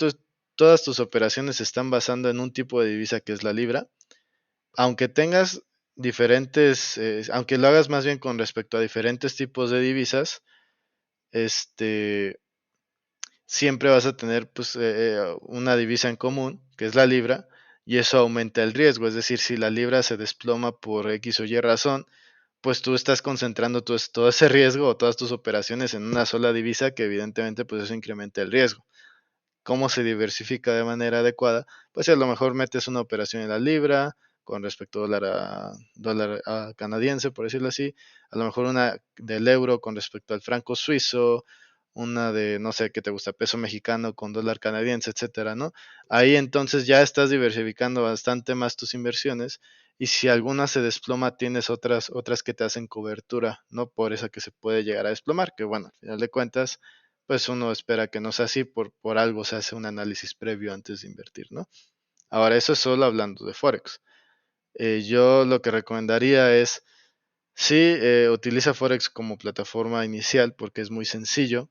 [SPEAKER 2] todas tus operaciones se están basando en un tipo de divisa que es la libra, aunque tengas aunque lo hagas más bien con respecto a diferentes tipos de divisas, este, siempre vas a tener pues una divisa en común, que es la libra, y eso aumenta el riesgo, es decir, si la libra se desploma por X o Y razón, pues tú estás concentrando todo ese riesgo o todas tus operaciones en una sola divisa que evidentemente pues eso incrementa el riesgo. ¿Cómo se diversifica de manera adecuada? Pues si a lo mejor metes una operación en la libra con respecto a dólar a canadiense, por decirlo así, a lo mejor una del euro con respecto al franco suizo, una de, no sé, qué te gusta, peso mexicano con dólar canadiense, etcétera, ¿no? Ahí entonces ya estás diversificando bastante más tus inversiones y si alguna se desploma, tienes otras que te hacen cobertura, ¿no? Por esa que se puede llegar a desplomar, que bueno, al final de cuentas, pues uno espera que no sea así, por algo se hace un análisis previo antes de invertir, ¿no? Ahora, eso es solo hablando de Forex. Yo lo que recomendaría es, sí, utiliza Forex como plataforma inicial porque es muy sencillo,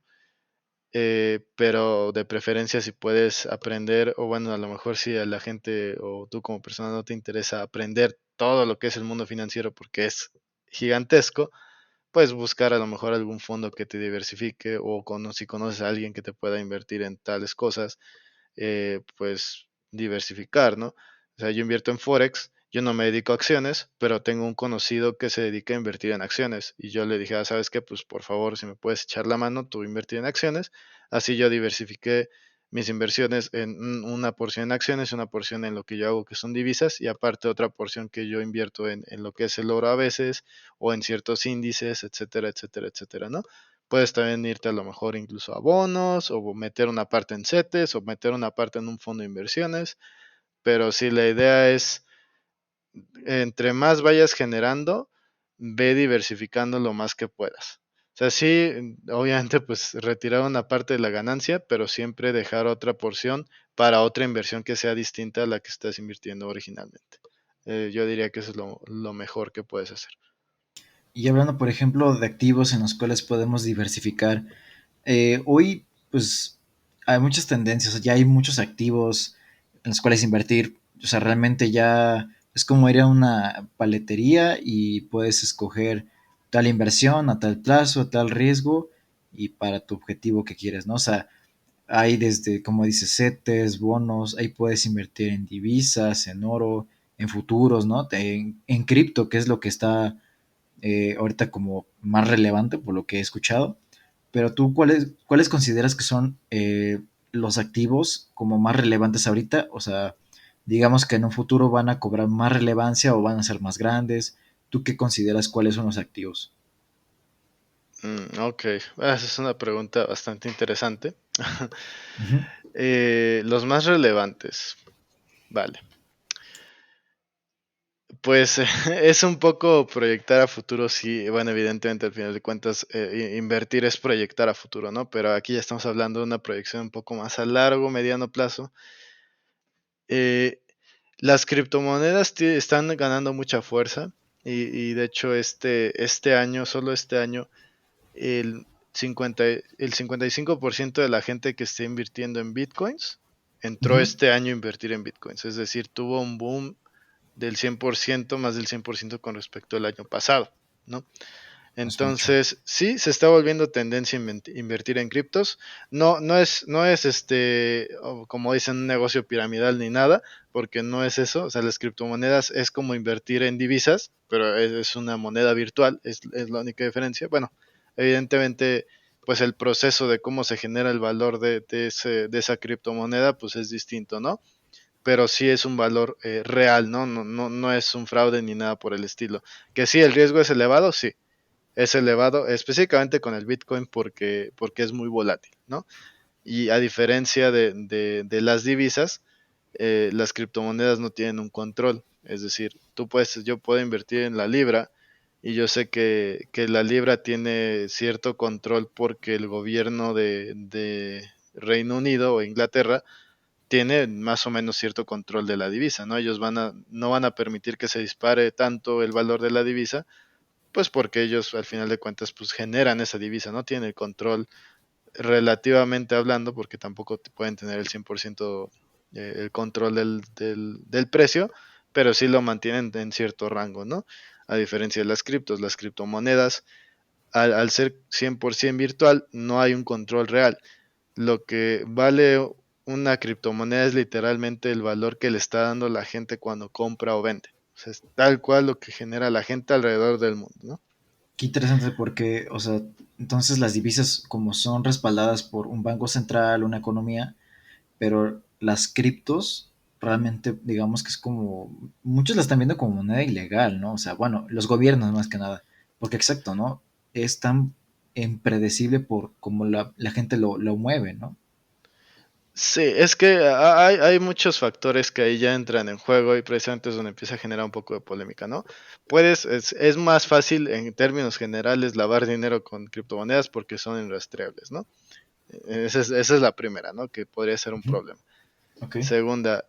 [SPEAKER 2] pero de preferencia si puedes aprender, o bueno, a lo mejor si a la gente o tú como persona no te interesa aprender todo lo que es el mundo financiero porque es gigantesco, puedes buscar a lo mejor algún fondo que te diversifique o si conoces a alguien que te pueda invertir en tales cosas, pues diversificar, ¿no? O sea, yo invierto en Forex, yo no me dedico a acciones, pero tengo un conocido que se dedica a invertir en acciones y yo le dije, ¿sabes qué? Pues por favor, si me puedes echar la mano, tú invertir en acciones. Así yo diversifiqué mis inversiones en una porción en acciones, una porción en lo que yo hago que son divisas y aparte otra porción que yo invierto en lo que es el oro a veces o en ciertos índices, etcétera, etcétera, etcétera, ¿no? Puedes también irte a lo mejor incluso a bonos o meter una parte en CETES o meter una parte en un fondo de inversiones, pero si la idea es entre más vayas generando, ve diversificando lo más que puedas. O sea, sí, obviamente pues retirar una parte de la ganancia, pero siempre dejar otra porción para otra inversión que sea distinta a la que estás invirtiendo originalmente. Yo diría que eso es lo mejor que puedes hacer.
[SPEAKER 1] Y hablando, por ejemplo, de activos en los cuales podemos diversificar, hoy, pues, hay muchas tendencias, ya hay muchos activos en los cuales invertir. O sea, realmente ya es como ir a una paletería y puedes escoger tal inversión a tal plazo, a tal riesgo y para tu objetivo que quieres, ¿no? O sea, hay desde, como dices, CETES, bonos, ahí puedes invertir en divisas, en oro, en futuros, ¿no? En cripto, que es lo que está ahorita como más relevante por lo que he escuchado. Pero tú, ¿cuáles consideras que son los activos como más relevantes ahorita? O sea, digamos que en un futuro van a cobrar más relevancia o van a ser más grandes. ¿Tú qué consideras cuáles son los activos?
[SPEAKER 2] Ok, esa es una pregunta bastante interesante.
[SPEAKER 1] Ujú,
[SPEAKER 2] Los más relevantes, vale. Pues es un poco proyectar a futuro, sí, bueno, evidentemente al final de cuentas invertir es proyectar a futuro, ¿no? Pero aquí ya estamos hablando de una proyección un poco más a largo, mediano plazo. Eh, las criptomonedas están ganando mucha fuerza y de hecho este año, solo este año, el 55% de la gente que está invirtiendo en bitcoins entró
[SPEAKER 1] ujú.
[SPEAKER 2] este año a invertir en bitcoins, es decir, tuvo un boom del 100%, más del 100% con respecto al año pasado, ¿no?
[SPEAKER 1] Es mucho.
[SPEAKER 2] Entonces, sí, se está volviendo tendencia invertir en criptos. No es como dicen, un negocio piramidal ni nada, porque no es eso. O sea, las criptomonedas es como invertir en divisas, pero es una moneda virtual, es la única diferencia. Bueno, evidentemente, pues el proceso de cómo se genera el valor de esa criptomoneda, pues es distinto, ¿no? Pero sí es un valor real, ¿no? No es un fraude ni nada por el estilo. Que sí, el riesgo es elevado, sí, es elevado, específicamente con el Bitcoin porque es muy volátil, ¿no? Y a diferencia de las divisas, las criptomonedas no tienen un control. Es decir, yo puedo invertir en la libra y yo sé que la libra tiene cierto control porque el gobierno de Reino Unido o Inglaterra tiene más o menos cierto control de la divisa, ¿no? Ellos no van a permitir que se dispare tanto el valor de la divisa, pues porque ellos al final de cuentas pues generan esa divisa, ¿no? Tienen el control relativamente hablando, porque tampoco pueden tener el 100% el control del precio, pero sí lo mantienen en cierto rango, ¿no? A diferencia de las criptomonedas, al ser 100% virtual, no hay un control real. Lo que vale una criptomoneda es literalmente el valor que le está dando la gente cuando compra o vende. O sea, es tal cual lo que genera la gente alrededor del mundo, ¿no?
[SPEAKER 1] Qué interesante porque, o sea, entonces las divisas como son respaldadas por un banco central, una economía, pero las criptos realmente digamos que es como, muchos la están viendo como moneda ilegal, ¿no? O sea, bueno, los gobiernos más que nada, porque exacto, ¿no? Es tan impredecible por cómo la gente lo mueve, ¿no?
[SPEAKER 2] Sí, es que hay muchos factores que ahí ya entran en juego y precisamente es donde empieza a generar un poco de polémica, ¿no? Es más fácil en términos generales lavar dinero con criptomonedas porque son irrastreables, ¿no? Esa es la primera, ¿no? Que podría ser un
[SPEAKER 1] Ujú.
[SPEAKER 2] problema.
[SPEAKER 1] Ok.
[SPEAKER 2] Segunda,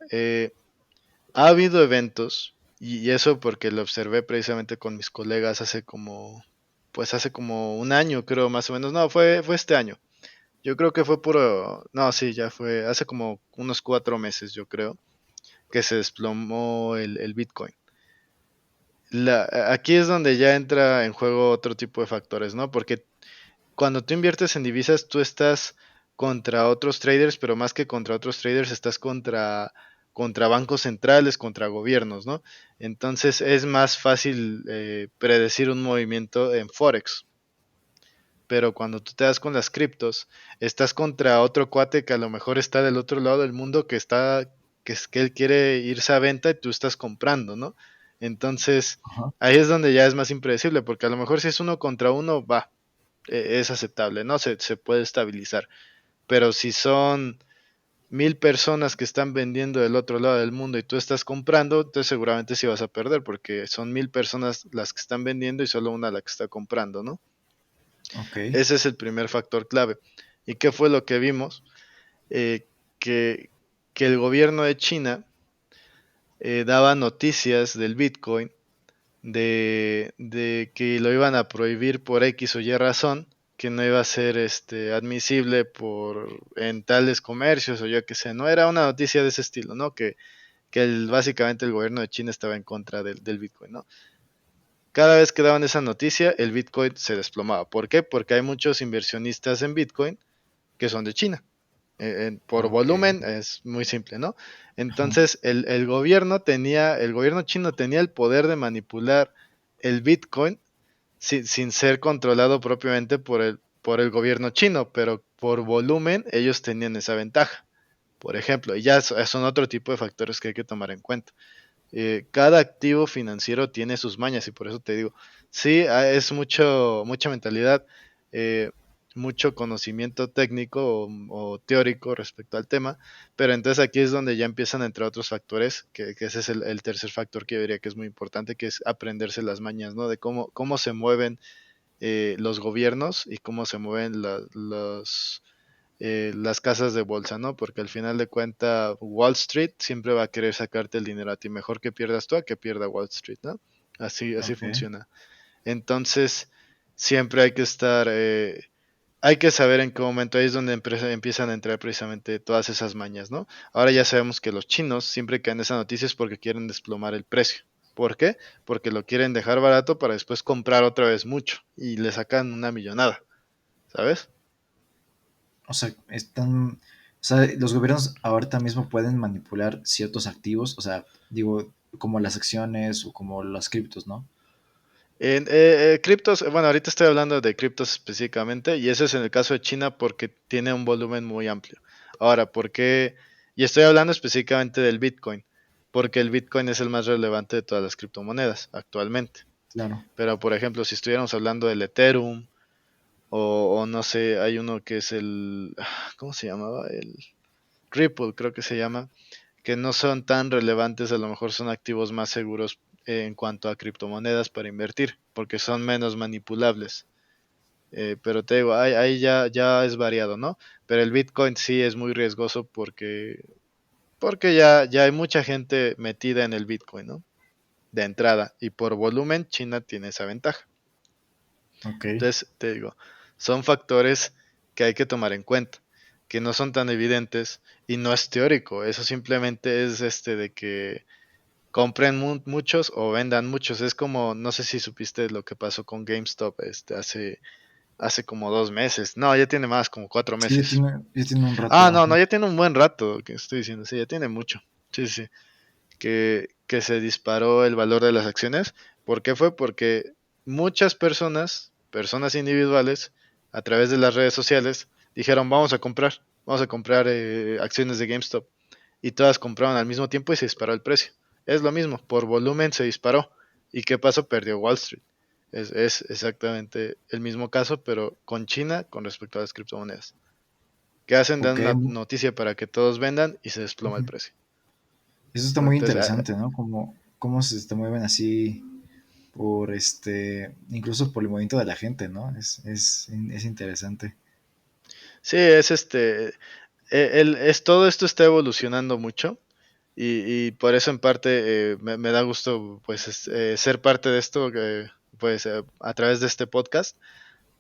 [SPEAKER 2] ha habido eventos, y eso porque lo observé precisamente con mis colegas hace como un año, creo, más o menos. No, fue este año. Yo creo que fue puro, no, sí, ya fue hace como unos 4 meses, yo creo, que se desplomó el Bitcoin. Aquí es donde ya entra en juego otro tipo de factores, ¿no? Porque cuando tú inviertes en divisas, tú estás contra otros traders, pero más que contra otros traders, estás contra bancos centrales, contra gobiernos, ¿no? Entonces es más fácil predecir un movimiento en Forex. Pero cuando tú te das con las criptos, estás contra otro cuate que a lo mejor está del otro lado del mundo, que él quiere irse a venta y tú estás comprando, ¿no? Entonces,
[SPEAKER 1] Ajá.
[SPEAKER 2] ahí es donde ya es más impredecible, porque a lo mejor si es uno contra uno, va, es aceptable, ¿no? Se puede estabilizar. Pero si son 1,000 personas que están vendiendo del otro lado del mundo y tú estás comprando, entonces seguramente sí vas a perder, porque son 1,000 personas las que están vendiendo y solo una la que está comprando, ¿no?
[SPEAKER 1] Ok,
[SPEAKER 2] Ese es el primer factor clave. ¿Y qué fue lo que vimos? Eh, que, que el gobierno de China daba noticias del Bitcoin de que lo iban a prohibir por X o Y razón, que no iba a ser admisible en tales comercios o yo qué sé, no era una noticia de ese estilo, ¿no? Básicamente el gobierno de China estaba en contra del Bitcoin, ¿no? Cada vez que daban esa noticia, el Bitcoin se desplomaba. ¿Por qué? Porque hay muchos inversionistas en Bitcoin que son de China. Por
[SPEAKER 1] ok.
[SPEAKER 2] volumen es muy simple, ¿no?
[SPEAKER 1] Ajá.
[SPEAKER 2] Entonces el gobierno chino tenía el poder de manipular el Bitcoin sin ser controlado propiamente por el gobierno chino, pero por volumen ellos tenían esa ventaja. Por ejemplo, y ya son otro tipo de factores que hay que tomar en cuenta. Cada activo financiero tiene sus mañas y por eso te digo, sí, es mucha mentalidad, eh, mucho conocimiento técnico o teórico respecto al tema, pero entonces aquí es donde ya empiezan a entrar otros factores, que ese es el tercer factor que yo diría que es muy importante, que es aprenderse las mañas, ¿no? De cómo se mueven los gobiernos y cómo se mueven las casas de bolsa, ¿no? Porque al final de cuentas Wall Street siempre va a querer sacarte el dinero a ti. Mejor que pierdas tú a que pierda Wall Street, ¿no? Así
[SPEAKER 1] Ok,
[SPEAKER 2] funciona. Entonces, siempre hay que saber en qué momento ahí es donde empiezan a entrar precisamente todas esas mañas, ¿no? Ahora ya sabemos que los chinos siempre caen en esa noticia es porque quieren desplomar el precio. ¿Por qué? Porque lo quieren dejar barato para después comprar otra vez mucho y le sacan una millonada, ¿sabes?
[SPEAKER 1] o sea, o sea, los gobiernos ahorita mismo pueden manipular ciertos activos, o sea, digo, como las acciones o como las criptos, ¿no?
[SPEAKER 2] En criptos, bueno, ahorita estoy hablando de criptos específicamente y ese es en el caso de China porque tiene un volumen muy amplio. Ahora, ¿por qué? Y estoy hablando específicamente del Bitcoin, porque el Bitcoin es el más relevante de todas las criptomonedas actualmente.
[SPEAKER 1] Claro.
[SPEAKER 2] Pero, por ejemplo, si estuviéramos hablando del Ethereum o no sé, hay uno que es ¿cómo se llamaba? El Ripple, creo que se llama, que no son tan relevantes, a lo mejor son activos más seguros en cuanto a criptomonedas para invertir, porque son menos manipulables. Pero te digo, ahí ya es variado, ¿no? Pero el Bitcoin sí es muy riesgoso porque ya hay mucha gente metida en el Bitcoin, ¿no? De entrada. Y por volumen, China tiene esa ventaja.
[SPEAKER 1] Ok,
[SPEAKER 2] Entonces, te digo, son factores que hay que tomar en cuenta, que no son tan evidentes y no es teórico. Eso simplemente es de que compren muchos o vendan muchos. Es como, no sé si supiste lo que pasó con GameStop hace como 2 meses. No, ya tiene más, como cuatro
[SPEAKER 1] sí,
[SPEAKER 2] meses.
[SPEAKER 1] ya tiene un rato,
[SPEAKER 2] Ah, no, no,
[SPEAKER 1] ajá.
[SPEAKER 2] ya tiene un buen rato que estoy diciendo. Sí, ya tiene mucho. Sí, sí. Que se disparó el valor de las acciones. ¿Por qué fue? Porque muchas personas individuales, a través de las redes sociales, dijeron, vamos a comprar acciones de GameStop. Y todas compraron al mismo tiempo y se disparó el precio. Es lo mismo, por volumen se disparó. ¿Y qué pasó? Perdió Wall Street. Es exactamente el mismo caso, pero con China con respecto a las criptomonedas. ¿Qué hacen? Dan
[SPEAKER 1] Ok,
[SPEAKER 2] una noticia para que todos vendan y se desploma el
[SPEAKER 1] ujú.
[SPEAKER 2] precio.
[SPEAKER 1] Eso está
[SPEAKER 2] ¿No?
[SPEAKER 1] muy
[SPEAKER 2] Entonces,
[SPEAKER 1] interesante, ¿no? Cómo se mueven así por incluso por el movimiento de la gente, ¿no? Es interesante.
[SPEAKER 2] sí, todo esto está evolucionando mucho y por eso en parte me da gusto pues ser parte de esto pues a través de este podcast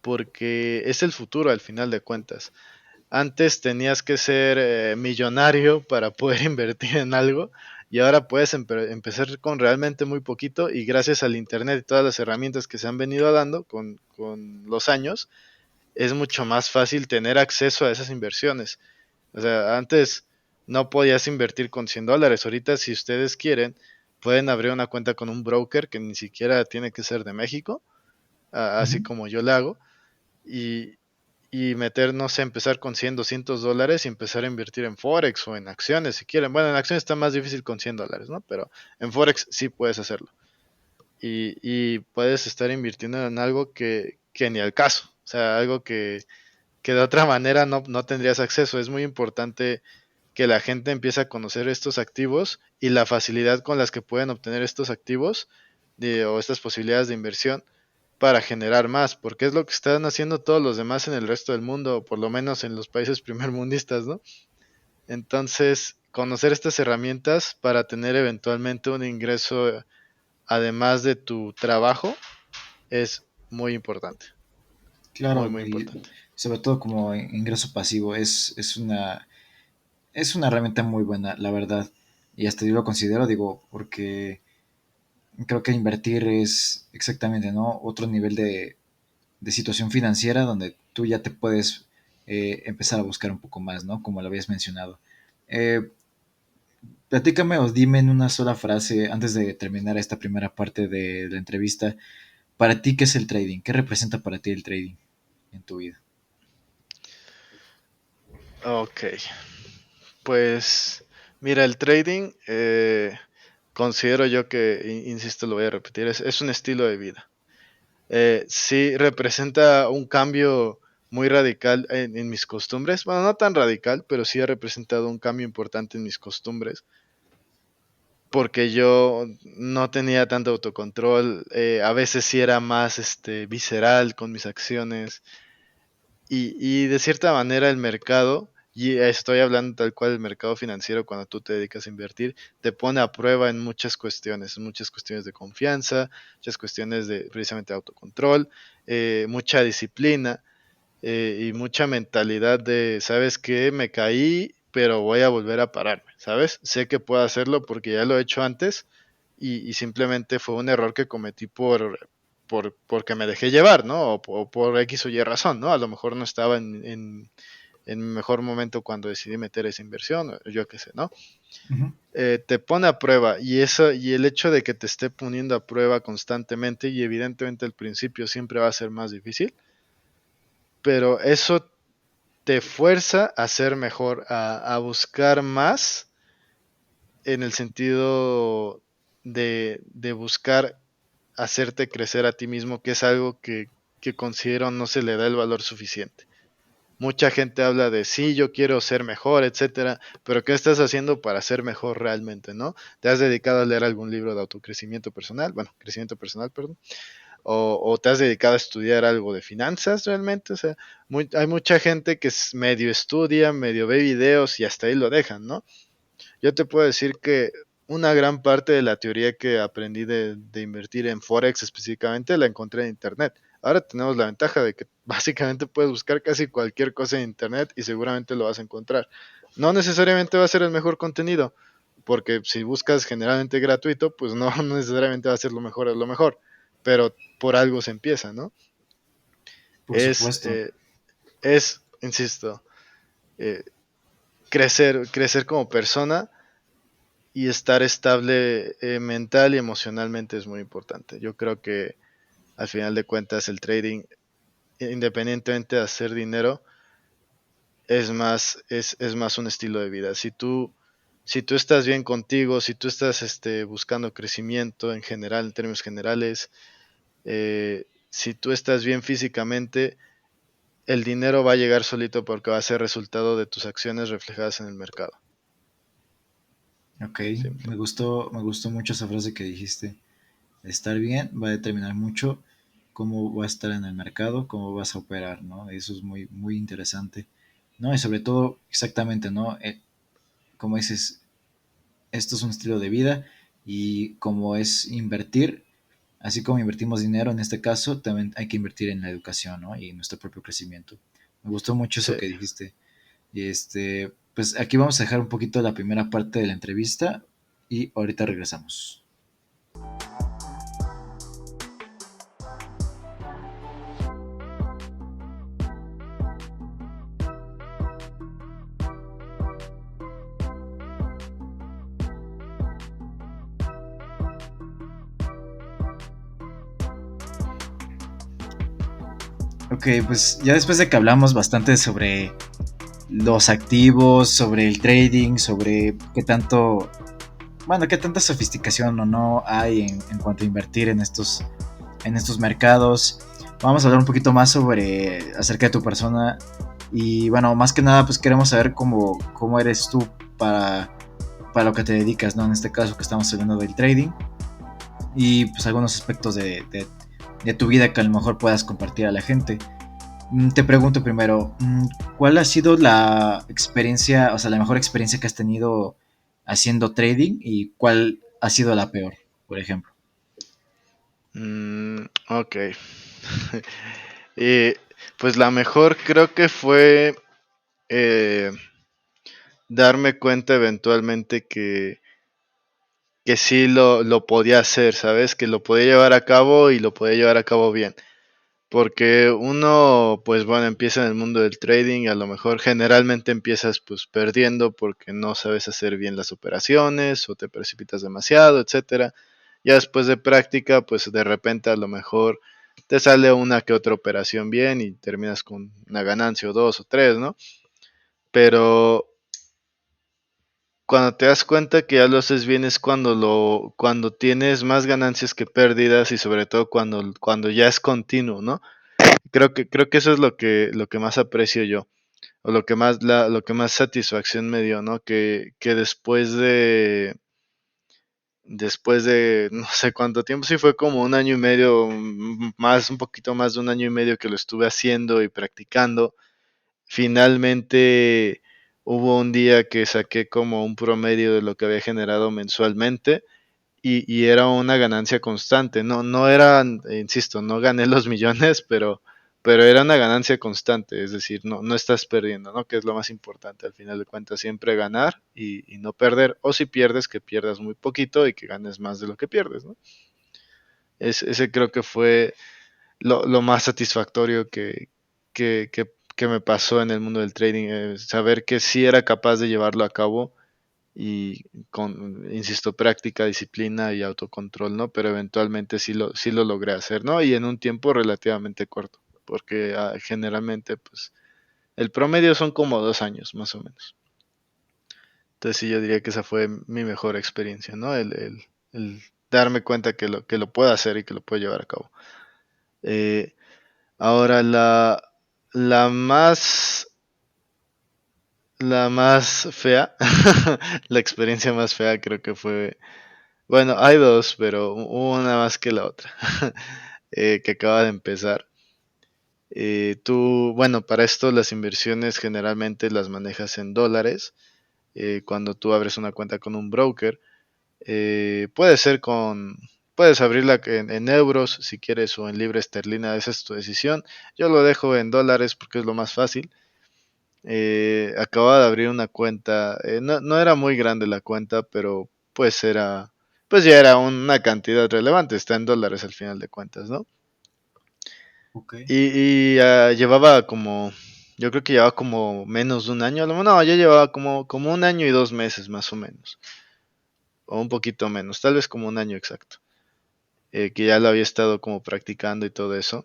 [SPEAKER 2] porque es el futuro al final de cuentas. Antes tenías que ser millonario para poder invertir en algo y ahora puedes empezar con realmente muy poquito y gracias al internet y todas las herramientas que se han venido dando con los años es mucho más fácil tener acceso a esas inversiones. O sea, antes no podías invertir con $100. Ahorita, si ustedes quieren, pueden abrir una cuenta con un broker que ni siquiera tiene que ser de México, así
[SPEAKER 1] Ujú.
[SPEAKER 2] como yo lo hago, y, y meter, no sé, empezar con $100, $200 y empezar a invertir en Forex o en acciones, si quieren. Bueno, en acciones está más difícil con $100, ¿no? Pero en Forex sí puedes hacerlo. Y puedes estar invirtiendo en algo que ni al caso. O sea, algo que de otra manera no tendrías acceso. Es muy importante que la gente empiece a conocer estos activos y la facilidad con las que pueden obtener estos activos o estas posibilidades de inversión para generar más, porque es lo que están haciendo todos los demás en el resto del mundo, o por lo menos en los países primermundistas, ¿no? Entonces, conocer estas herramientas para tener eventualmente un ingreso además de tu trabajo es muy importante, muy,
[SPEAKER 1] Claro,
[SPEAKER 2] muy
[SPEAKER 1] y
[SPEAKER 2] importante.
[SPEAKER 1] sobre todo como ingreso pasivo, es una herramienta muy buena, la verdad. Y hasta yo lo considero, digo, porque creo que invertir es exactamente, ¿no? Otro nivel de situación financiera donde tú ya te puedes empezar a buscar un poco más, ¿no? Como lo habías mencionado. Eh, Platícame o dime en una sola frase antes de terminar esta primera parte de la entrevista, para ti, ¿qué es el trading? ¿Qué representa para ti el trading en tu vida?
[SPEAKER 2] Ok, pues mira, el trading, considero yo que, insisto, lo voy a repetir, es un estilo de vida. Sí representa un cambio muy radical en mis costumbres. Bueno, no tan radical, pero sí ha representado un cambio importante en mis costumbres. Porque yo no tenía tanto autocontrol. A veces sí era más visceral con mis acciones. Y de cierta manera el mercado, y estoy hablando tal cual del mercado financiero cuando tú te dedicas a invertir, te pone a prueba en muchas cuestiones de confianza, muchas cuestiones de precisamente autocontrol, mucha disciplina y mucha mentalidad de, ¿sabes qué? Me caí, pero voy a volver a pararme, ¿sabes? Sé que puedo hacerlo porque ya lo he hecho antes y simplemente fue un error que cometí porque me dejé llevar, ¿no? O por X o Y razón, ¿no? A lo mejor no estaba en mi mejor momento cuando decidí meter esa inversión, yo qué sé, ¿no?
[SPEAKER 1] Ujú.
[SPEAKER 2] Te pone a prueba y el hecho de que te esté poniendo a prueba constantemente y evidentemente al principio siempre va a ser más difícil, pero eso te fuerza a ser mejor, a buscar más en el sentido de buscar hacerte crecer a ti mismo, que es algo que considero no se le da el valor suficiente. Mucha gente habla de sí, yo quiero ser mejor, etcétera, pero ¿qué estás haciendo para ser mejor realmente, no? ¿Te has dedicado a leer algún libro de autocrecimiento personal? Bueno, crecimiento personal, perdón. O te has dedicado a estudiar algo de finanzas realmente, o sea, hay mucha gente que medio estudia, medio ve videos y hasta ahí lo dejan, ¿no? Yo te puedo decir que una gran parte de la teoría que aprendí de invertir en Forex específicamente la encontré en Internet. Ahora tenemos la ventaja de que básicamente puedes buscar casi cualquier cosa en Internet y seguramente lo vas a encontrar. No necesariamente va a ser el mejor contenido, porque si buscas generalmente gratuito, pues no necesariamente va a ser lo mejor de lo mejor, pero por algo se empieza, ¿no?
[SPEAKER 1] Por
[SPEAKER 2] Es,
[SPEAKER 1] supuesto.
[SPEAKER 2] insisto, eh, crecer como persona y estar estable mental y emocionalmente es muy importante. Yo creo que al final de cuentas el trading, independientemente de hacer dinero, es más un estilo de vida. Si tú estás bien contigo, si tú estás buscando crecimiento en general, en términos generales, si tú estás bien físicamente, el dinero va a llegar solito porque va a ser resultado de tus acciones reflejadas en el mercado.
[SPEAKER 1] Ok,
[SPEAKER 2] Simple.
[SPEAKER 1] me gustó mucho esa frase que dijiste. Estar bien va a determinar mucho cómo va a estar en el mercado, cómo vas a operar, ¿no? Eso es muy, muy interesante, ¿no? Y sobre todo, exactamente, ¿no? Como dices, esto es un estilo de vida y como es invertir, así como invertimos dinero en este caso, también hay que invertir en la educación, ¿no? Y en nuestro propio crecimiento. Me gustó mucho
[SPEAKER 2] Sí.
[SPEAKER 1] eso que dijiste. Y pues aquí vamos a dejar un poquito la primera parte de la entrevista y ahorita regresamos. Ok, pues ya después de que hablamos bastante sobre los activos, sobre el trading, sobre qué tanto, bueno, qué tanta sofisticación o no hay en cuanto a invertir en estos mercados. Vamos a hablar un poquito más sobre acerca de tu persona y bueno, más que nada pues queremos saber cómo eres tú para lo que te dedicas, ¿no? En este caso que estamos hablando del trading y pues algunos aspectos de tu vida que a lo mejor puedas compartir a la gente. Te pregunto primero, ¿cuál ha sido la experiencia, o sea, la mejor experiencia que has tenido haciendo trading y cuál ha sido la peor, por ejemplo?
[SPEAKER 2] Ok. Y pues la mejor creo que fue eh, darme cuenta eventualmente que sí lo podía hacer, ¿sabes? Que lo podía llevar a cabo y lo podía llevar a cabo bien. Porque uno, pues bueno, empieza en el mundo del trading y a lo mejor generalmente empiezas pues perdiendo porque no sabes hacer bien las operaciones o te precipitas demasiado, etcétera. Ya después de práctica, pues de repente a lo mejor te sale una que otra operación bien y terminas con una ganancia o dos o tres, ¿no? Pero cuando te das cuenta que ya lo haces bien es cuando tienes más ganancias que pérdidas y sobre todo cuando ya es continuo, ¿no? Creo que eso es lo que más aprecio yo, o lo que más satisfacción me dio, ¿no? Que después de no sé cuánto tiempo, sí fue como un año y medio, más, un poquito más de un año y medio que lo estuve haciendo y practicando. Finalmente hubo un día que saqué como un promedio de lo que había generado mensualmente y era una ganancia constante. No era, insisto, no gané los millones, pero era una ganancia constante, es decir, no estás perdiendo, ¿no? Que es lo más importante al final de cuentas, siempre ganar y no perder, o si pierdes, que pierdas muy poquito y que ganes más de lo que pierdes, ¿no? Ese creo que fue lo más satisfactorio que me pasó en el mundo del trading, saber que sí era capaz de llevarlo a cabo y con, insisto, práctica, disciplina y autocontrol, ¿no? Pero eventualmente sí lo logré hacer, ¿no? Y en un tiempo relativamente corto, porque generalmente, pues, el promedio son como 2 años, más o menos. Entonces sí, yo diría que esa fue mi mejor experiencia, ¿no? El darme cuenta que lo puedo hacer y que lo puedo llevar a cabo. Eh, Ahora, la más, la más fea, la experiencia más fea creo que fue, bueno, hay dos, pero una más que la otra, que acaba de empezar. Bueno, para esto las inversiones generalmente las manejas en dólares. Cuando tú abres una cuenta con un broker, puede ser puedes abrirla en euros si quieres o en libra esterlina, esa es tu decisión. Yo lo dejo en dólares porque es lo más fácil. Acababa de abrir una cuenta, no era muy grande la cuenta, pero pues ya era una cantidad relevante, está en dólares al final de cuentas, ¿no?
[SPEAKER 1] Ok.
[SPEAKER 2] Llevaba yo creo que llevaba como menos de un año, no, ya llevaba como un año y 2 meses más o menos, o un poquito menos, tal vez como un año exacto, que ya lo había estado como practicando y todo eso.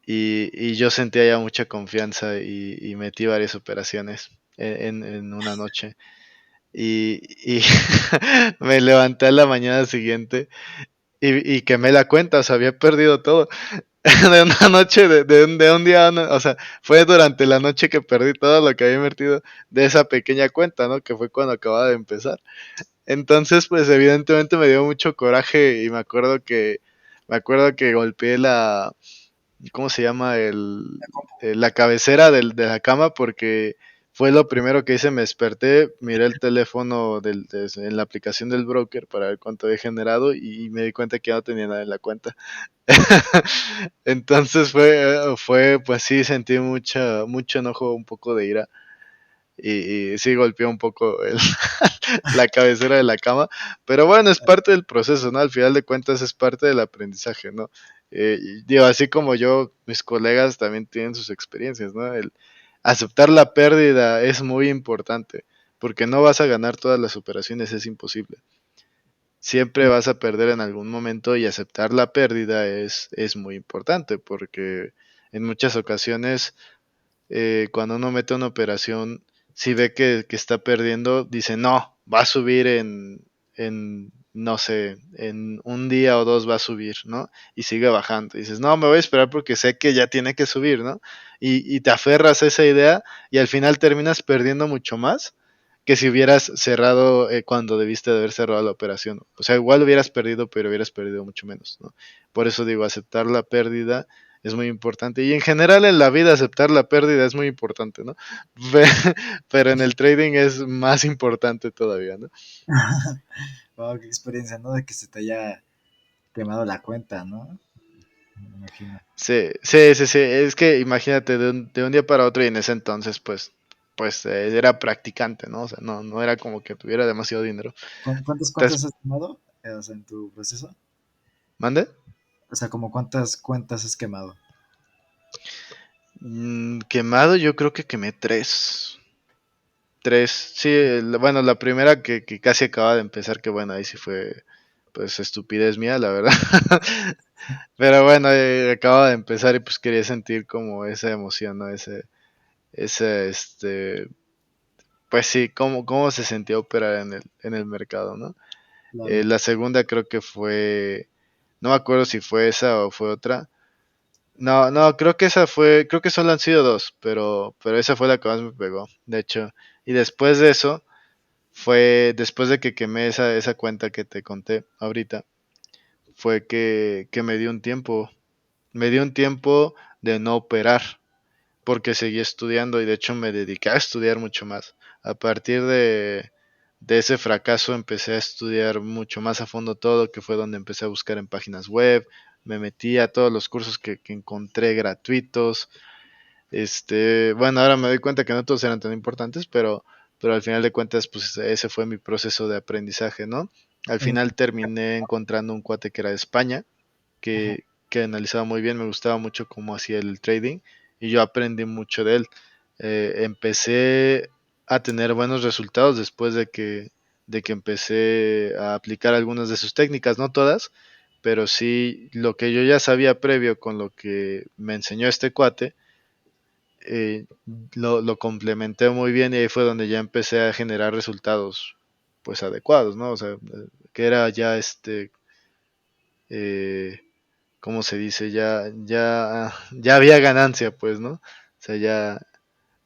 [SPEAKER 2] Y yo sentía ya mucha confianza y metí varias operaciones en una noche. Y me levanté a la mañana siguiente y quemé la cuenta, o sea, había perdido todo. De una noche, de un día, o sea, fue durante la noche que perdí todo lo que había invertido de esa pequeña cuenta, ¿no? Que fue cuando acababa de empezar. Entonces, pues evidentemente me dio mucho coraje y me acuerdo que golpeé ¿cómo se llama? La cabecera de la cama porque fue lo primero que hice, me desperté, miré el teléfono en la aplicación del broker para ver cuánto había generado y me di cuenta que ya no tenía nada en la cuenta. Entonces pues sí, sentí mucho enojo, un poco de ira y sí golpeó un poco la cabecera de la cama, pero bueno, es parte del proceso, ¿no? Al final de cuentas es parte del aprendizaje, ¿no? Y digo, así como yo, mis colegas también tienen sus experiencias, ¿no? El aceptar la pérdida es muy importante, porque no vas a ganar todas las operaciones, es imposible. Siempre vas a perder en algún momento y aceptar la pérdida es muy importante, porque en muchas ocasiones cuando uno mete una operación, si ve que está perdiendo, dice, no, va a subir no sé, en un día o dos va a subir, ¿no? Y sigue bajando. Y dices, no, me voy a esperar porque sé que ya tiene que subir, ¿no? Y te aferras a esa idea y al final terminas perdiendo mucho más que si hubieras cerrado cuando debiste de haber cerrado la operación. O sea, igual hubieras perdido, pero hubieras perdido mucho menos, ¿no? Por eso digo, aceptar la pérdida es muy importante. Y en general en la vida aceptar la pérdida es muy importante, ¿no? Pero en el trading es más importante todavía, ¿no?
[SPEAKER 1] Wow, qué experiencia, ¿no? De que se te haya quemado la cuenta, ¿no? Me imagino.
[SPEAKER 2] Sí, sí, sí, sí. Es que imagínate de un día para otro y en ese entonces, pues era practicante, ¿no? O sea, no era como que tuviera demasiado dinero.
[SPEAKER 1] ¿Cuántas
[SPEAKER 2] Entonces,
[SPEAKER 1] cuentas has quemado? O sea, en tu proceso.
[SPEAKER 2] ¿mande?
[SPEAKER 1] O sea, como cuántas cuentas has quemado.
[SPEAKER 2] Quemado, yo creo que quemé tres. Tres. Sí, bueno, la primera que casi acaba de empezar, que bueno, ahí sí fue, pues, estupidez mía, la verdad. Pero bueno, acaba de empezar y pues quería sentir como esa emoción, ¿no? Ese, pues sí, cómo se sentía operar en el mercado, ¿no?
[SPEAKER 1] Claro.
[SPEAKER 2] La segunda creo que fue, no me acuerdo si fue esa o fue otra. No, no, creo que esa fue, creo que solo han sido dos, pero esa fue la que más me pegó, de hecho. Y después de eso, fue después de que quemé esa cuenta que te conté ahorita, fue que me dio un tiempo de no operar, porque seguí estudiando y de hecho me dediqué a estudiar mucho más. A partir de ese fracaso empecé a estudiar mucho más a fondo todo, que fue donde empecé a buscar en páginas web, me metí a todos los cursos que encontré gratuitos. Bueno, ahora me doy cuenta que no todos eran tan importantes, pero al final de cuentas, pues ese fue mi proceso de aprendizaje, ¿no? Al
[SPEAKER 1] Eh,
[SPEAKER 2] final terminé encontrando un cuate que era de España,
[SPEAKER 1] ajá.
[SPEAKER 2] que analizaba muy bien, me gustaba mucho cómo hacía el trading y yo aprendí mucho de él. Empecé a tener buenos resultados después de que empecé a aplicar algunas de sus técnicas, no todas, pero sí lo que yo ya sabía previo con lo que me enseñó este cuate, eh, lo complementé muy bien y ahí fue donde ya empecé a generar resultados pues adecuados, ¿no? O sea, que era ya eh, ¿cómo se dice? Ya había ganancia, pues, ¿no? O sea,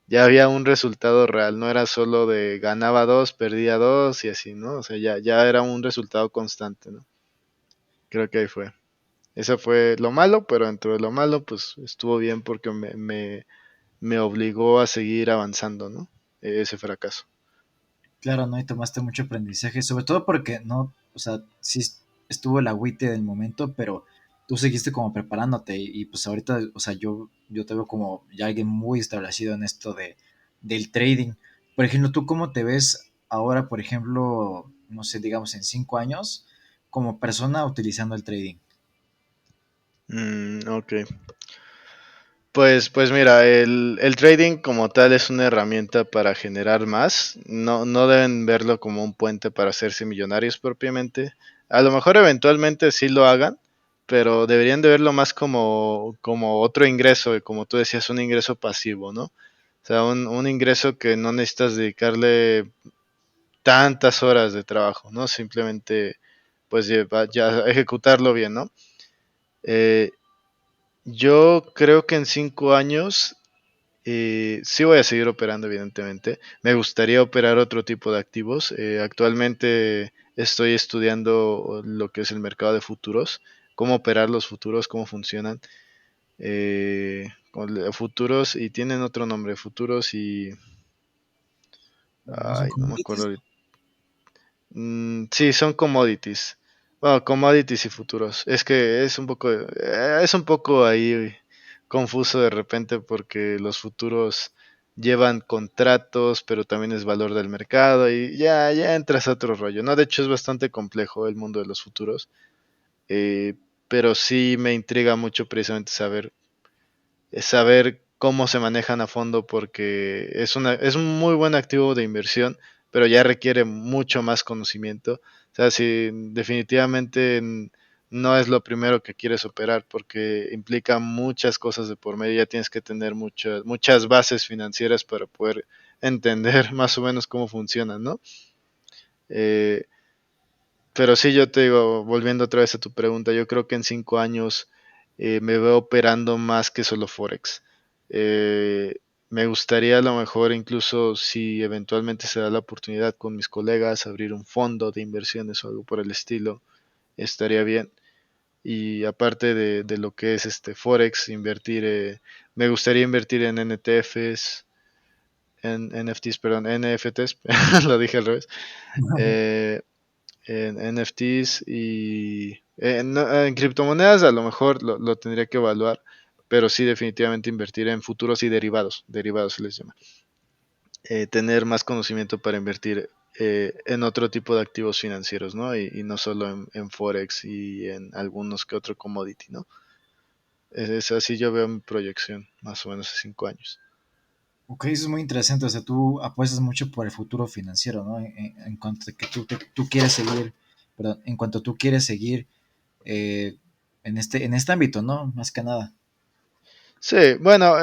[SPEAKER 2] ya había un resultado real, no era solo de ganaba dos, perdía dos y así, ¿no? O sea, ya era un resultado constante, ¿no? Creo que ahí fue. Eso fue lo malo, pero dentro de lo malo, pues estuvo bien porque me obligó a seguir avanzando, ¿no? Ese fracaso.
[SPEAKER 1] Claro, ¿no? Y tomaste mucho aprendizaje, sobre todo porque no, o sea, sí estuvo el agüite del momento, pero tú seguiste como preparándote y, pues ahorita, o sea, yo te veo como ya alguien muy establecido en esto del trading. Por ejemplo, ¿tú cómo te ves ahora, por ejemplo, no sé, digamos en 5 años, como persona utilizando el trading?
[SPEAKER 2] Ok. Pues mira, el trading como tal es una herramienta para generar más. No deben verlo como un puente para hacerse millonarios propiamente. A lo mejor eventualmente sí lo hagan, pero deberían de verlo más como otro ingreso, como tú decías, un ingreso pasivo, ¿no? O sea, un ingreso que no necesitas dedicarle tantas horas de trabajo, ¿no? Simplemente, pues ya ejecutarlo bien, ¿no? Eh, yo creo que en 5 años sí voy a seguir operando, evidentemente. Me gustaría operar otro tipo de activos. Actualmente estoy estudiando lo que es el mercado de futuros, cómo operar los futuros, cómo funcionan. Futuros y tienen otro nombre, futuros y...
[SPEAKER 1] ¿No son
[SPEAKER 2] Ay, no me acuerdo
[SPEAKER 1] commodities?
[SPEAKER 2] ahorita. Sí, son commodities. Bueno, commodities y futuros. Es que es un poco ahí confuso de repente porque los futuros llevan contratos, pero también es valor del mercado y ya entras a otro rollo, ¿no? De hecho es bastante complejo el mundo de los futuros, eh, pero sí me intriga mucho precisamente saber cómo se manejan a fondo porque es un muy buen activo de inversión, pero ya requiere mucho más conocimiento. O sea, si definitivamente no es lo primero que quieres operar porque implica muchas cosas de por medio, ya tienes que tener muchas bases financieras para poder entender más o menos cómo funcionan, ¿no? Eh, pero sí, yo te digo, volviendo otra vez a tu pregunta, yo creo que en 5 años me veo operando más que solo Forex. Eh, Me gustaría a lo mejor incluso si eventualmente se da la oportunidad con mis colegas abrir un fondo de inversiones o algo por el estilo, estaría bien. Y aparte de lo que es este Forex, invertir, me gustaría invertir en NTFs, en NFTs, perdón, NFTs, lo dije al revés, eh, en NFTs y en criptomonedas a lo mejor lo tendría que evaluar, pero sí definitivamente invertir en futuros y derivados, derivados se les llama. Tener más conocimiento para invertir en otro tipo de activos financieros, ¿no? Y no solo en Forex y en algunos que otro commodity, ¿no? Es así yo veo mi proyección, más o menos a 5 años.
[SPEAKER 1] Ok, eso es muy interesante. O sea, tú apuestas mucho por el futuro financiero, ¿no? En cuanto a que tú quieres seguir, perdón, en cuanto tú quieres seguir eh, en este ámbito, ¿no? Más que nada.
[SPEAKER 2] Sí, bueno,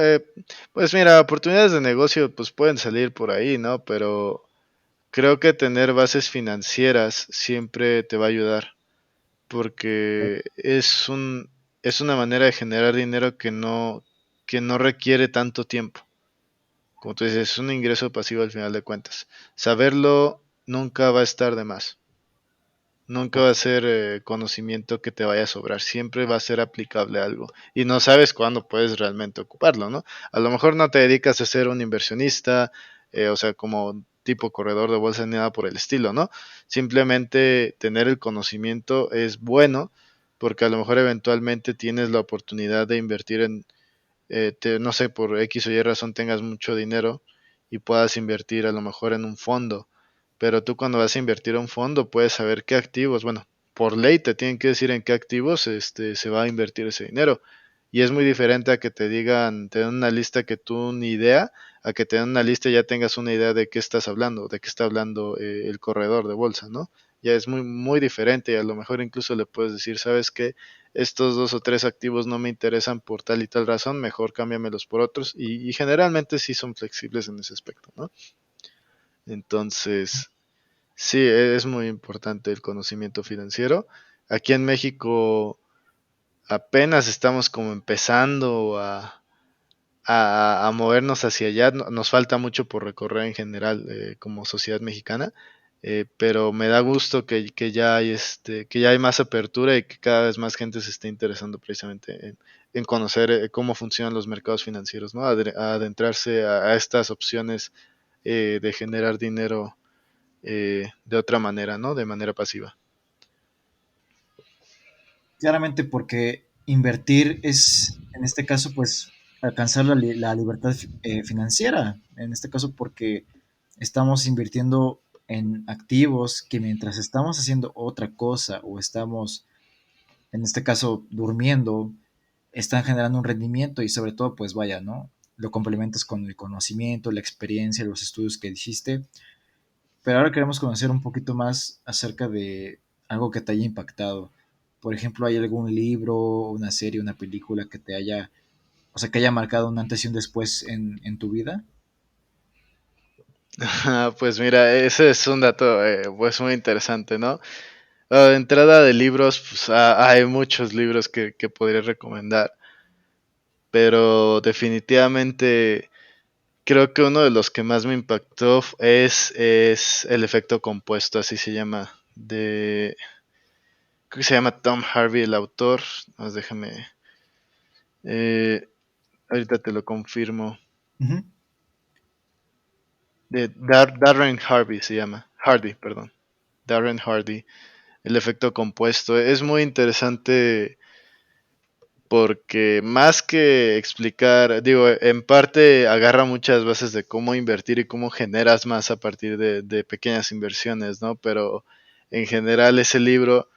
[SPEAKER 2] pues mira, oportunidades de negocio pues pueden salir por ahí, ¿no? Pero creo que tener bases financieras siempre te va a ayudar, porque es una manera de generar dinero que no requiere tanto tiempo. Como tú dices, es un ingreso pasivo al final de cuentas. Saberlo nunca va a estar de más. Nunca va a ser conocimiento que te vaya a sobrar, siempre va a ser aplicable a algo y no sabes cuándo puedes realmente ocuparlo, ¿no? A lo mejor no te dedicas a ser un inversionista, o sea, como tipo corredor de bolsa ni nada por el estilo, ¿no? Simplemente tener el conocimiento es bueno porque a lo mejor eventualmente tienes la oportunidad de invertir en, no sé, por X o Y razón tengas mucho dinero y puedas invertir a lo mejor en un fondo. Pero tú cuando vas a invertir a un fondo puedes saber qué activos, bueno, por ley te tienen que decir en qué activos se va a invertir ese dinero. Y es muy diferente a que te digan, te den una lista que tú ni idea, a que te den una lista y ya tengas una idea de qué estás hablando, de qué está hablando el corredor de bolsa, ¿no? Ya es muy, muy diferente y a lo mejor incluso le puedes decir, ¿sabes qué? Estos dos o tres activos no me interesan por tal y tal razón, mejor cámbiamelos por otros y generalmente sí son flexibles en ese aspecto, ¿no? Entonces, sí, es muy importante el conocimiento financiero. Aquí en México apenas estamos como empezando a movernos hacia allá. Nos falta mucho por recorrer en general como sociedad mexicana, pero me da gusto que ya hay que ya hay más apertura y que cada vez más gente se esté interesando precisamente en conocer cómo funcionan los mercados financieros, ¿no? A adentrarse a estas opciones de generar dinero de otra manera, ¿no? De manera pasiva.
[SPEAKER 1] Claramente porque invertir es, en este caso, pues alcanzar la libertad financiera. En este caso porque estamos invirtiendo en activos que mientras estamos haciendo otra cosa o estamos, en este caso, durmiendo, están generando un rendimiento y sobre todo, pues vaya, ¿no? Lo complementas con el conocimiento, la experiencia, los estudios que hiciste. Pero ahora queremos conocer un poquito más acerca de algo que te haya impactado. Por ejemplo, ¿hay algún libro, una serie, una película que te haya, o sea, que haya marcado un antes y un después en tu vida?
[SPEAKER 2] Pues mira, ese es un dato pues muy interesante, ¿no? De entrada de libros, pues hay muchos libros que podría recomendar, pero definitivamente creo que uno de los que más me impactó es El efecto compuesto, así se llama, creo que se llama Tom Harvey el autor, déjame, eh, ahorita te lo confirmo,
[SPEAKER 1] Ujú.
[SPEAKER 2] Darren Harvey se llama, Hardy, perdón, Darren Hardy. El efecto compuesto. Es muy interesante porque más que explicar, digo, en parte agarra muchas bases de cómo invertir y cómo generas más a partir de pequeñas inversiones, ¿no? Pero en general ese libro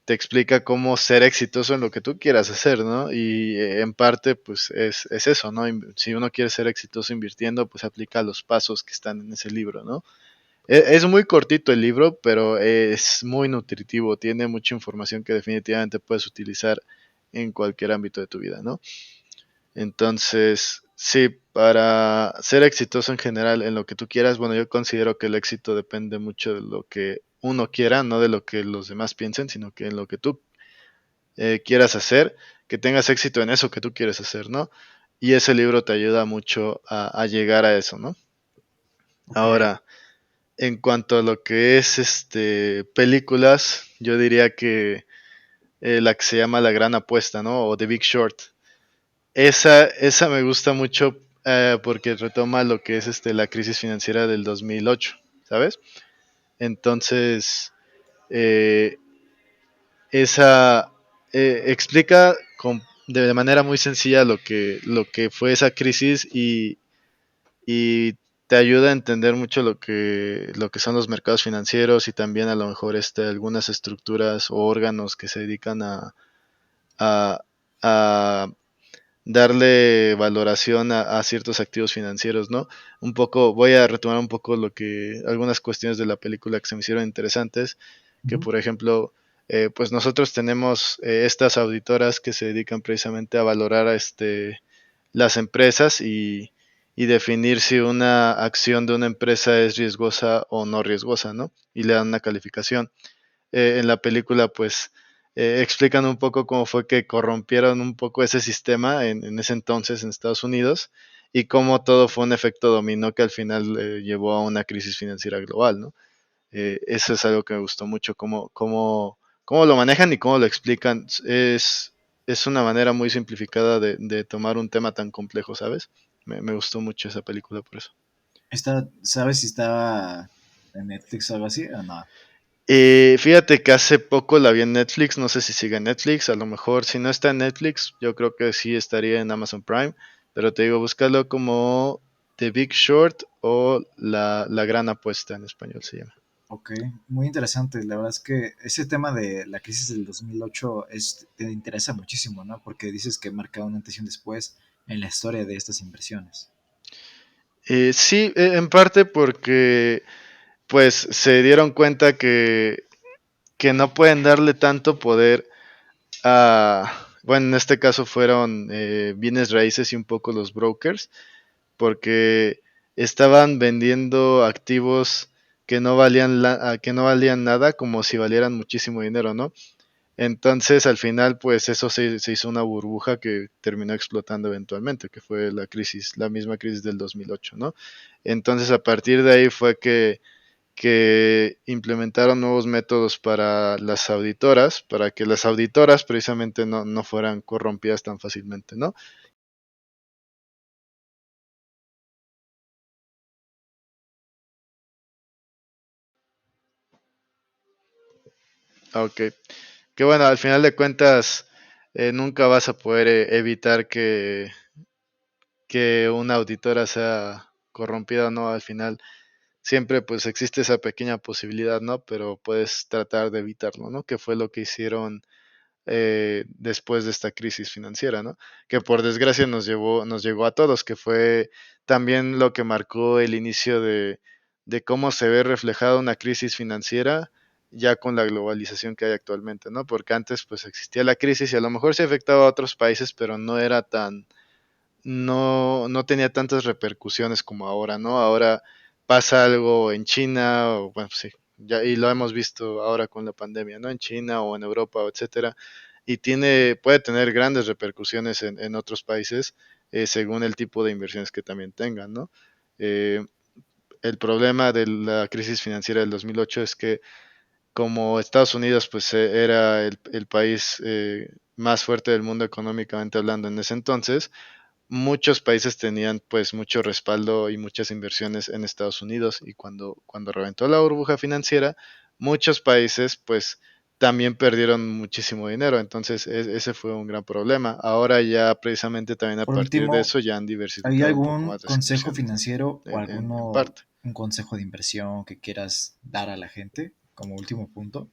[SPEAKER 2] te explica cómo ser exitoso en lo que tú quieras hacer, ¿no? Y en parte, pues es eso, ¿no? Si uno quiere ser exitoso invirtiendo, pues aplica los pasos que están en ese libro, ¿no? Es muy cortito el libro, pero es muy nutritivo. Tiene mucha información que definitivamente puedes utilizar en cualquier ámbito de tu vida, ¿no? Entonces, sí, para ser exitoso en general en lo que tú quieras, bueno, yo considero que el éxito depende mucho de lo que uno quiera, no de lo que los demás piensen, sino que en lo que tú quieras hacer, que tengas éxito en eso que tú quieres hacer, ¿no? y ese libro te ayuda mucho a llegar a eso, ¿no?
[SPEAKER 1] Ok.
[SPEAKER 2] Ahora, en cuanto a lo que es películas, yo diría que la que se llama La Gran Apuesta, ¿no? O The Big Short. Esa me gusta mucho porque retoma lo que es la crisis financiera del 2008, ¿sabes? Entonces, eh, esa explica de manera muy sencilla lo que fue esa crisis y te ayuda a entender mucho lo que son los mercados financieros y también a lo mejor algunas estructuras o órganos que se dedican a, a darle valoración a ciertos activos financieros, ¿no? Un poco, voy a retomar un poco algunas cuestiones de la película que se me hicieron interesantes, que
[SPEAKER 1] Ujú.
[SPEAKER 2] por ejemplo, pues nosotros tenemos estas auditoras que se dedican precisamente a valorar las empresas y definir si una acción de una empresa es riesgosa o no riesgosa, ¿no? Y le dan una calificación. En la película pues explican un poco cómo fue que corrompieron un poco ese sistema en ese entonces en Estados Unidos y cómo todo fue un efecto dominó que al final llevó a una crisis financiera global, ¿no? Eso es algo que me gustó mucho, cómo lo manejan y cómo lo explican. Es una manera muy simplificada de tomar un tema tan complejo, ¿sabes? Me gustó mucho esa película por eso.
[SPEAKER 1] ¿Sabes si estaba en Netflix o algo así o no?
[SPEAKER 2] Fíjate que hace poco la vi en Netflix, no sé si sigue en Netflix, a lo mejor si no está en Netflix, yo creo que sí estaría en Amazon Prime, pero te digo, búscalo como The Big Short o La Gran Apuesta en español se llama.
[SPEAKER 1] Ok, muy interesante. La verdad es que ese tema de la crisis del 2008 te interesa muchísimo, ¿no? Porque dices que marca una antes y un después en la historia de estas inversiones.
[SPEAKER 2] Sí, en parte porque pues se dieron cuenta que no pueden darle tanto poder bueno, en este caso fueron bienes raíces y un poco los brokers, porque estaban vendiendo activos que no valían nada como si valieran muchísimo dinero, ¿no? Entonces al final pues eso se hizo una burbuja que terminó explotando eventualmente, que fue la misma crisis del 2008, ¿no? Entonces a partir de ahí fue que implementaron nuevos métodos para las auditoras, para que las auditoras precisamente no fueran corrompidas tan fácilmente, ¿no? Ok, que bueno, al final de cuentas nunca vas a poder evitar que una auditora sea corrompida, ¿no? Al final siempre pues existe esa pequeña posibilidad, ¿no? Pero puedes tratar de evitarlo, ¿no? Que fue lo que hicieron después de esta crisis financiera, ¿no? Que por desgracia nos llegó a todos, que fue también lo que marcó el inicio de cómo se ve reflejada una crisis financiera ya con la globalización que hay actualmente, ¿no? Porque antes pues existía la crisis y a lo mejor se afectaba a otros países, pero no tenía tantas repercusiones como ahora, ¿no? Ahora pasa algo en China, o bueno, sí, ya, y lo hemos visto ahora con la pandemia, ¿no? En China o en Europa, etcétera, y puede tener grandes repercusiones en otros países según el tipo de inversiones que también tengan, ¿no? Eh, el problema de la crisis financiera del 2008 es que como Estados Unidos pues era el país más fuerte del mundo económicamente hablando en ese entonces, muchos países tenían pues mucho respaldo y muchas inversiones en Estados Unidos y cuando reventó la burbuja financiera, muchos países pues también perdieron muchísimo dinero, entonces ese fue un gran problema. Ahora ya precisamente también a
[SPEAKER 1] Por
[SPEAKER 2] partir de
[SPEAKER 1] último,
[SPEAKER 2] eso ya han
[SPEAKER 1] ¿hay
[SPEAKER 2] diversificado un poco
[SPEAKER 1] algún
[SPEAKER 2] más las
[SPEAKER 1] consejo
[SPEAKER 2] inversiones,
[SPEAKER 1] financiero o
[SPEAKER 2] en parte.
[SPEAKER 1] un consejo de inversión que quieras dar a la gente como último punto?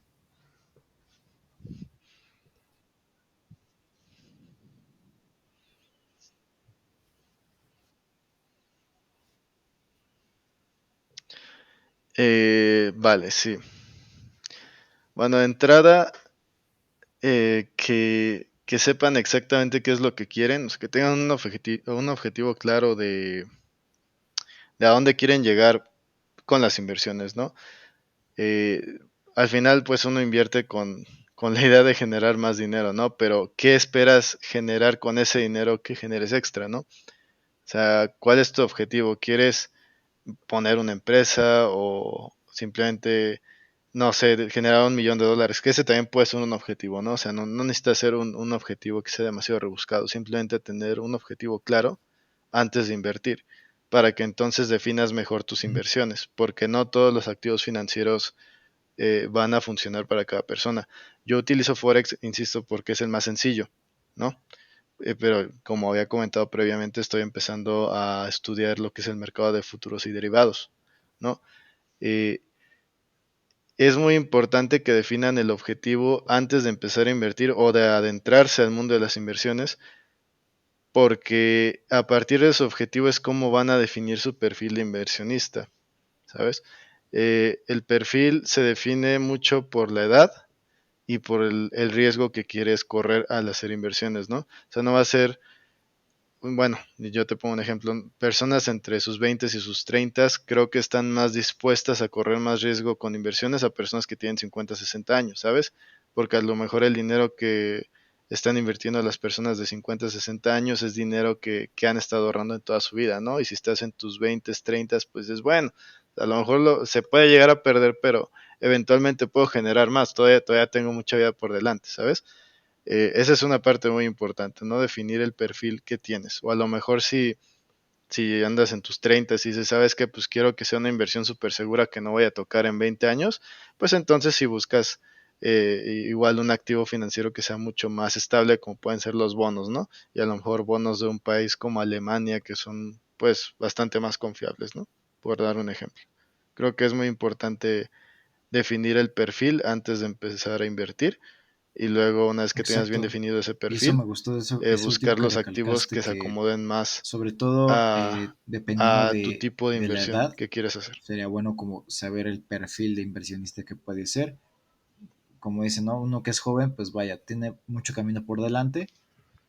[SPEAKER 2] Vale, sí. Bueno, de entrada, que sepan exactamente qué es lo que quieren, o sea, que tengan un objetivo claro de a dónde quieren llegar con las inversiones, ¿no? Eh, Al final, pues uno invierte con la idea de generar más dinero, ¿no? Pero ¿qué esperas generar con ese dinero que generes extra, ¿no? O sea, ¿cuál es tu objetivo? ¿Quieres poner una empresa o simplemente, no sé, generar $1 millón? Que ese también puede ser un objetivo, ¿no? O sea, no necesita ser un objetivo que sea demasiado rebuscado, simplemente tener un objetivo claro antes de invertir, para que entonces definas mejor tus inversiones, porque no todos los activos financieros van a funcionar para cada persona. Yo utilizo Forex, insisto, porque es el más sencillo, ¿no? Pero como había comentado previamente, estoy empezando a estudiar lo que es el mercado de futuros y derivados, ¿no? Eh, es muy importante que definan el objetivo antes de empezar a invertir o de adentrarse al mundo de las inversiones, porque a partir de su objetivo es cómo van a definir su perfil de inversionista, ¿sabes? El perfil se define mucho por la edad y por el riesgo que quieres correr al hacer inversiones, ¿no? O sea, no va a ser, bueno, yo te pongo un ejemplo, personas entre sus 20 y sus 30 creo que están más dispuestas a correr más riesgo con inversiones a personas que tienen 50, 60 años, ¿sabes? Porque a lo mejor el dinero que están invirtiendo las personas de 50, 60 años es dinero que han estado ahorrando en toda su vida, ¿no? Y si estás en tus 20, 30, pues es bueno, a lo mejor se puede llegar a perder, pero eventualmente puedo generar más, todavía tengo mucha vida por delante, ¿sabes? Esa es una parte muy importante, ¿no? Definir el perfil que tienes. O a lo mejor si andas en tus 30 y dices, ¿sabes qué? Pues quiero que sea una inversión súper segura que no voy a tocar en 20 años, pues entonces si buscas igual un activo financiero que sea mucho más estable, como pueden ser los bonos, ¿no? Y a lo mejor bonos de un país como Alemania, que son pues bastante más confiables, ¿no? Por dar un ejemplo. Creo que es muy importante definir el perfil antes de empezar a invertir y luego una vez que tengas bien
[SPEAKER 1] Exacto.
[SPEAKER 2] definido ese
[SPEAKER 1] Y eso me
[SPEAKER 2] perfil,
[SPEAKER 1] gustó, eso último
[SPEAKER 2] buscar
[SPEAKER 1] que
[SPEAKER 2] los activos
[SPEAKER 1] recalcaste,
[SPEAKER 2] que se
[SPEAKER 1] que
[SPEAKER 2] acomoden más
[SPEAKER 1] sobre todo
[SPEAKER 2] a,
[SPEAKER 1] dependiendo
[SPEAKER 2] a tu tipo de
[SPEAKER 1] de la
[SPEAKER 2] inversión
[SPEAKER 1] edad,
[SPEAKER 2] que quieres hacer.
[SPEAKER 1] sería bueno como saber el perfil de inversionista que puede ser. Como dicen, ¿no? Uno que es joven, pues vaya, tiene mucho camino por delante,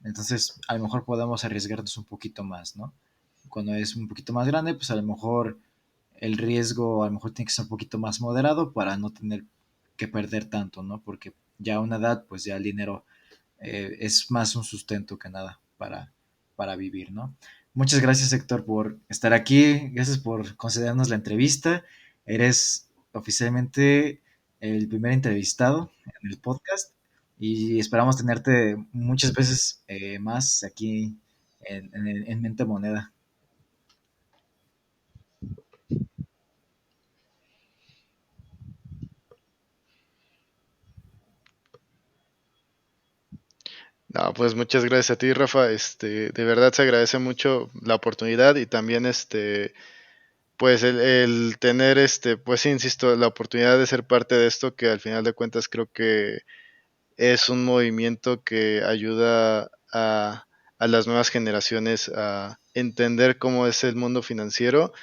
[SPEAKER 1] entonces a lo mejor podemos arriesgarnos un poquito más, ¿no? Cuando es un poquito más grande, pues a lo mejor el riesgo a lo mejor tiene que ser un poquito más moderado para no tener que perder tanto, ¿no? Porque ya a una edad, pues ya el dinero es más un sustento que nada para vivir, ¿no? Muchas gracias, Héctor, por estar aquí. Gracias por concedernos la entrevista. Eres oficialmente el primer entrevistado en el podcast y esperamos tenerte muchas veces más aquí en Mente Moneda.
[SPEAKER 2] No, pues muchas gracias a ti, Rafa. De verdad se agradece mucho la oportunidad y también pues el tener pues sí, insisto, la oportunidad de ser parte de esto, que al final de cuentas creo que es un movimiento que ayuda a las nuevas generaciones a entender cómo es el mundo financiero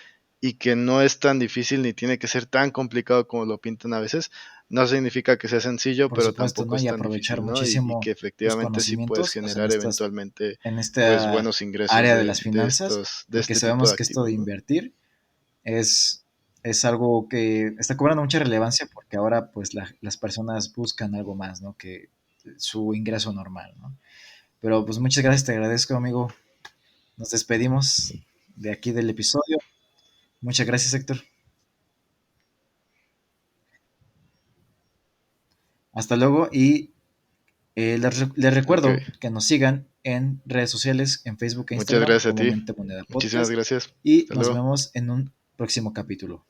[SPEAKER 2] y que no es tan difícil ni tiene que ser tan complicado como lo pintan a veces. No significa que sea sencillo,
[SPEAKER 1] Por
[SPEAKER 2] pero
[SPEAKER 1] supuesto,
[SPEAKER 2] tampoco
[SPEAKER 1] ¿no?
[SPEAKER 2] es
[SPEAKER 1] Y
[SPEAKER 2] tan
[SPEAKER 1] aprovechar
[SPEAKER 2] difícil, ¿no? Y
[SPEAKER 1] muchísimo
[SPEAKER 2] que
[SPEAKER 1] tus
[SPEAKER 2] efectivamente sí puedes
[SPEAKER 1] conocimientos, pues,
[SPEAKER 2] generar eventualmente
[SPEAKER 1] en
[SPEAKER 2] pues
[SPEAKER 1] esta
[SPEAKER 2] buenos ingresos
[SPEAKER 1] área de las finanzas,
[SPEAKER 2] de
[SPEAKER 1] porque
[SPEAKER 2] este tipo
[SPEAKER 1] sabemos
[SPEAKER 2] de
[SPEAKER 1] que esto de
[SPEAKER 2] activos, ¿no?
[SPEAKER 1] invertir es, es algo que está cobrando mucha relevancia porque ahora pues las personas buscan algo más, ¿no? Que su ingreso normal, ¿no? Pero pues muchas gracias, te agradezco, amigo. Nos despedimos de aquí del episodio. Muchas gracias, Héctor. Hasta luego y les
[SPEAKER 2] Ok,
[SPEAKER 1] recuerdo que nos sigan en redes sociales, en Facebook e
[SPEAKER 2] muchas
[SPEAKER 1] Instagram
[SPEAKER 2] gracias a
[SPEAKER 1] como
[SPEAKER 2] ti.
[SPEAKER 1] Mente Moneda
[SPEAKER 2] Muchísimas
[SPEAKER 1] Podcast
[SPEAKER 2] gracias.
[SPEAKER 1] y
[SPEAKER 2] Hasta
[SPEAKER 1] nos
[SPEAKER 2] luego.
[SPEAKER 1] vemos en un próximo capítulo.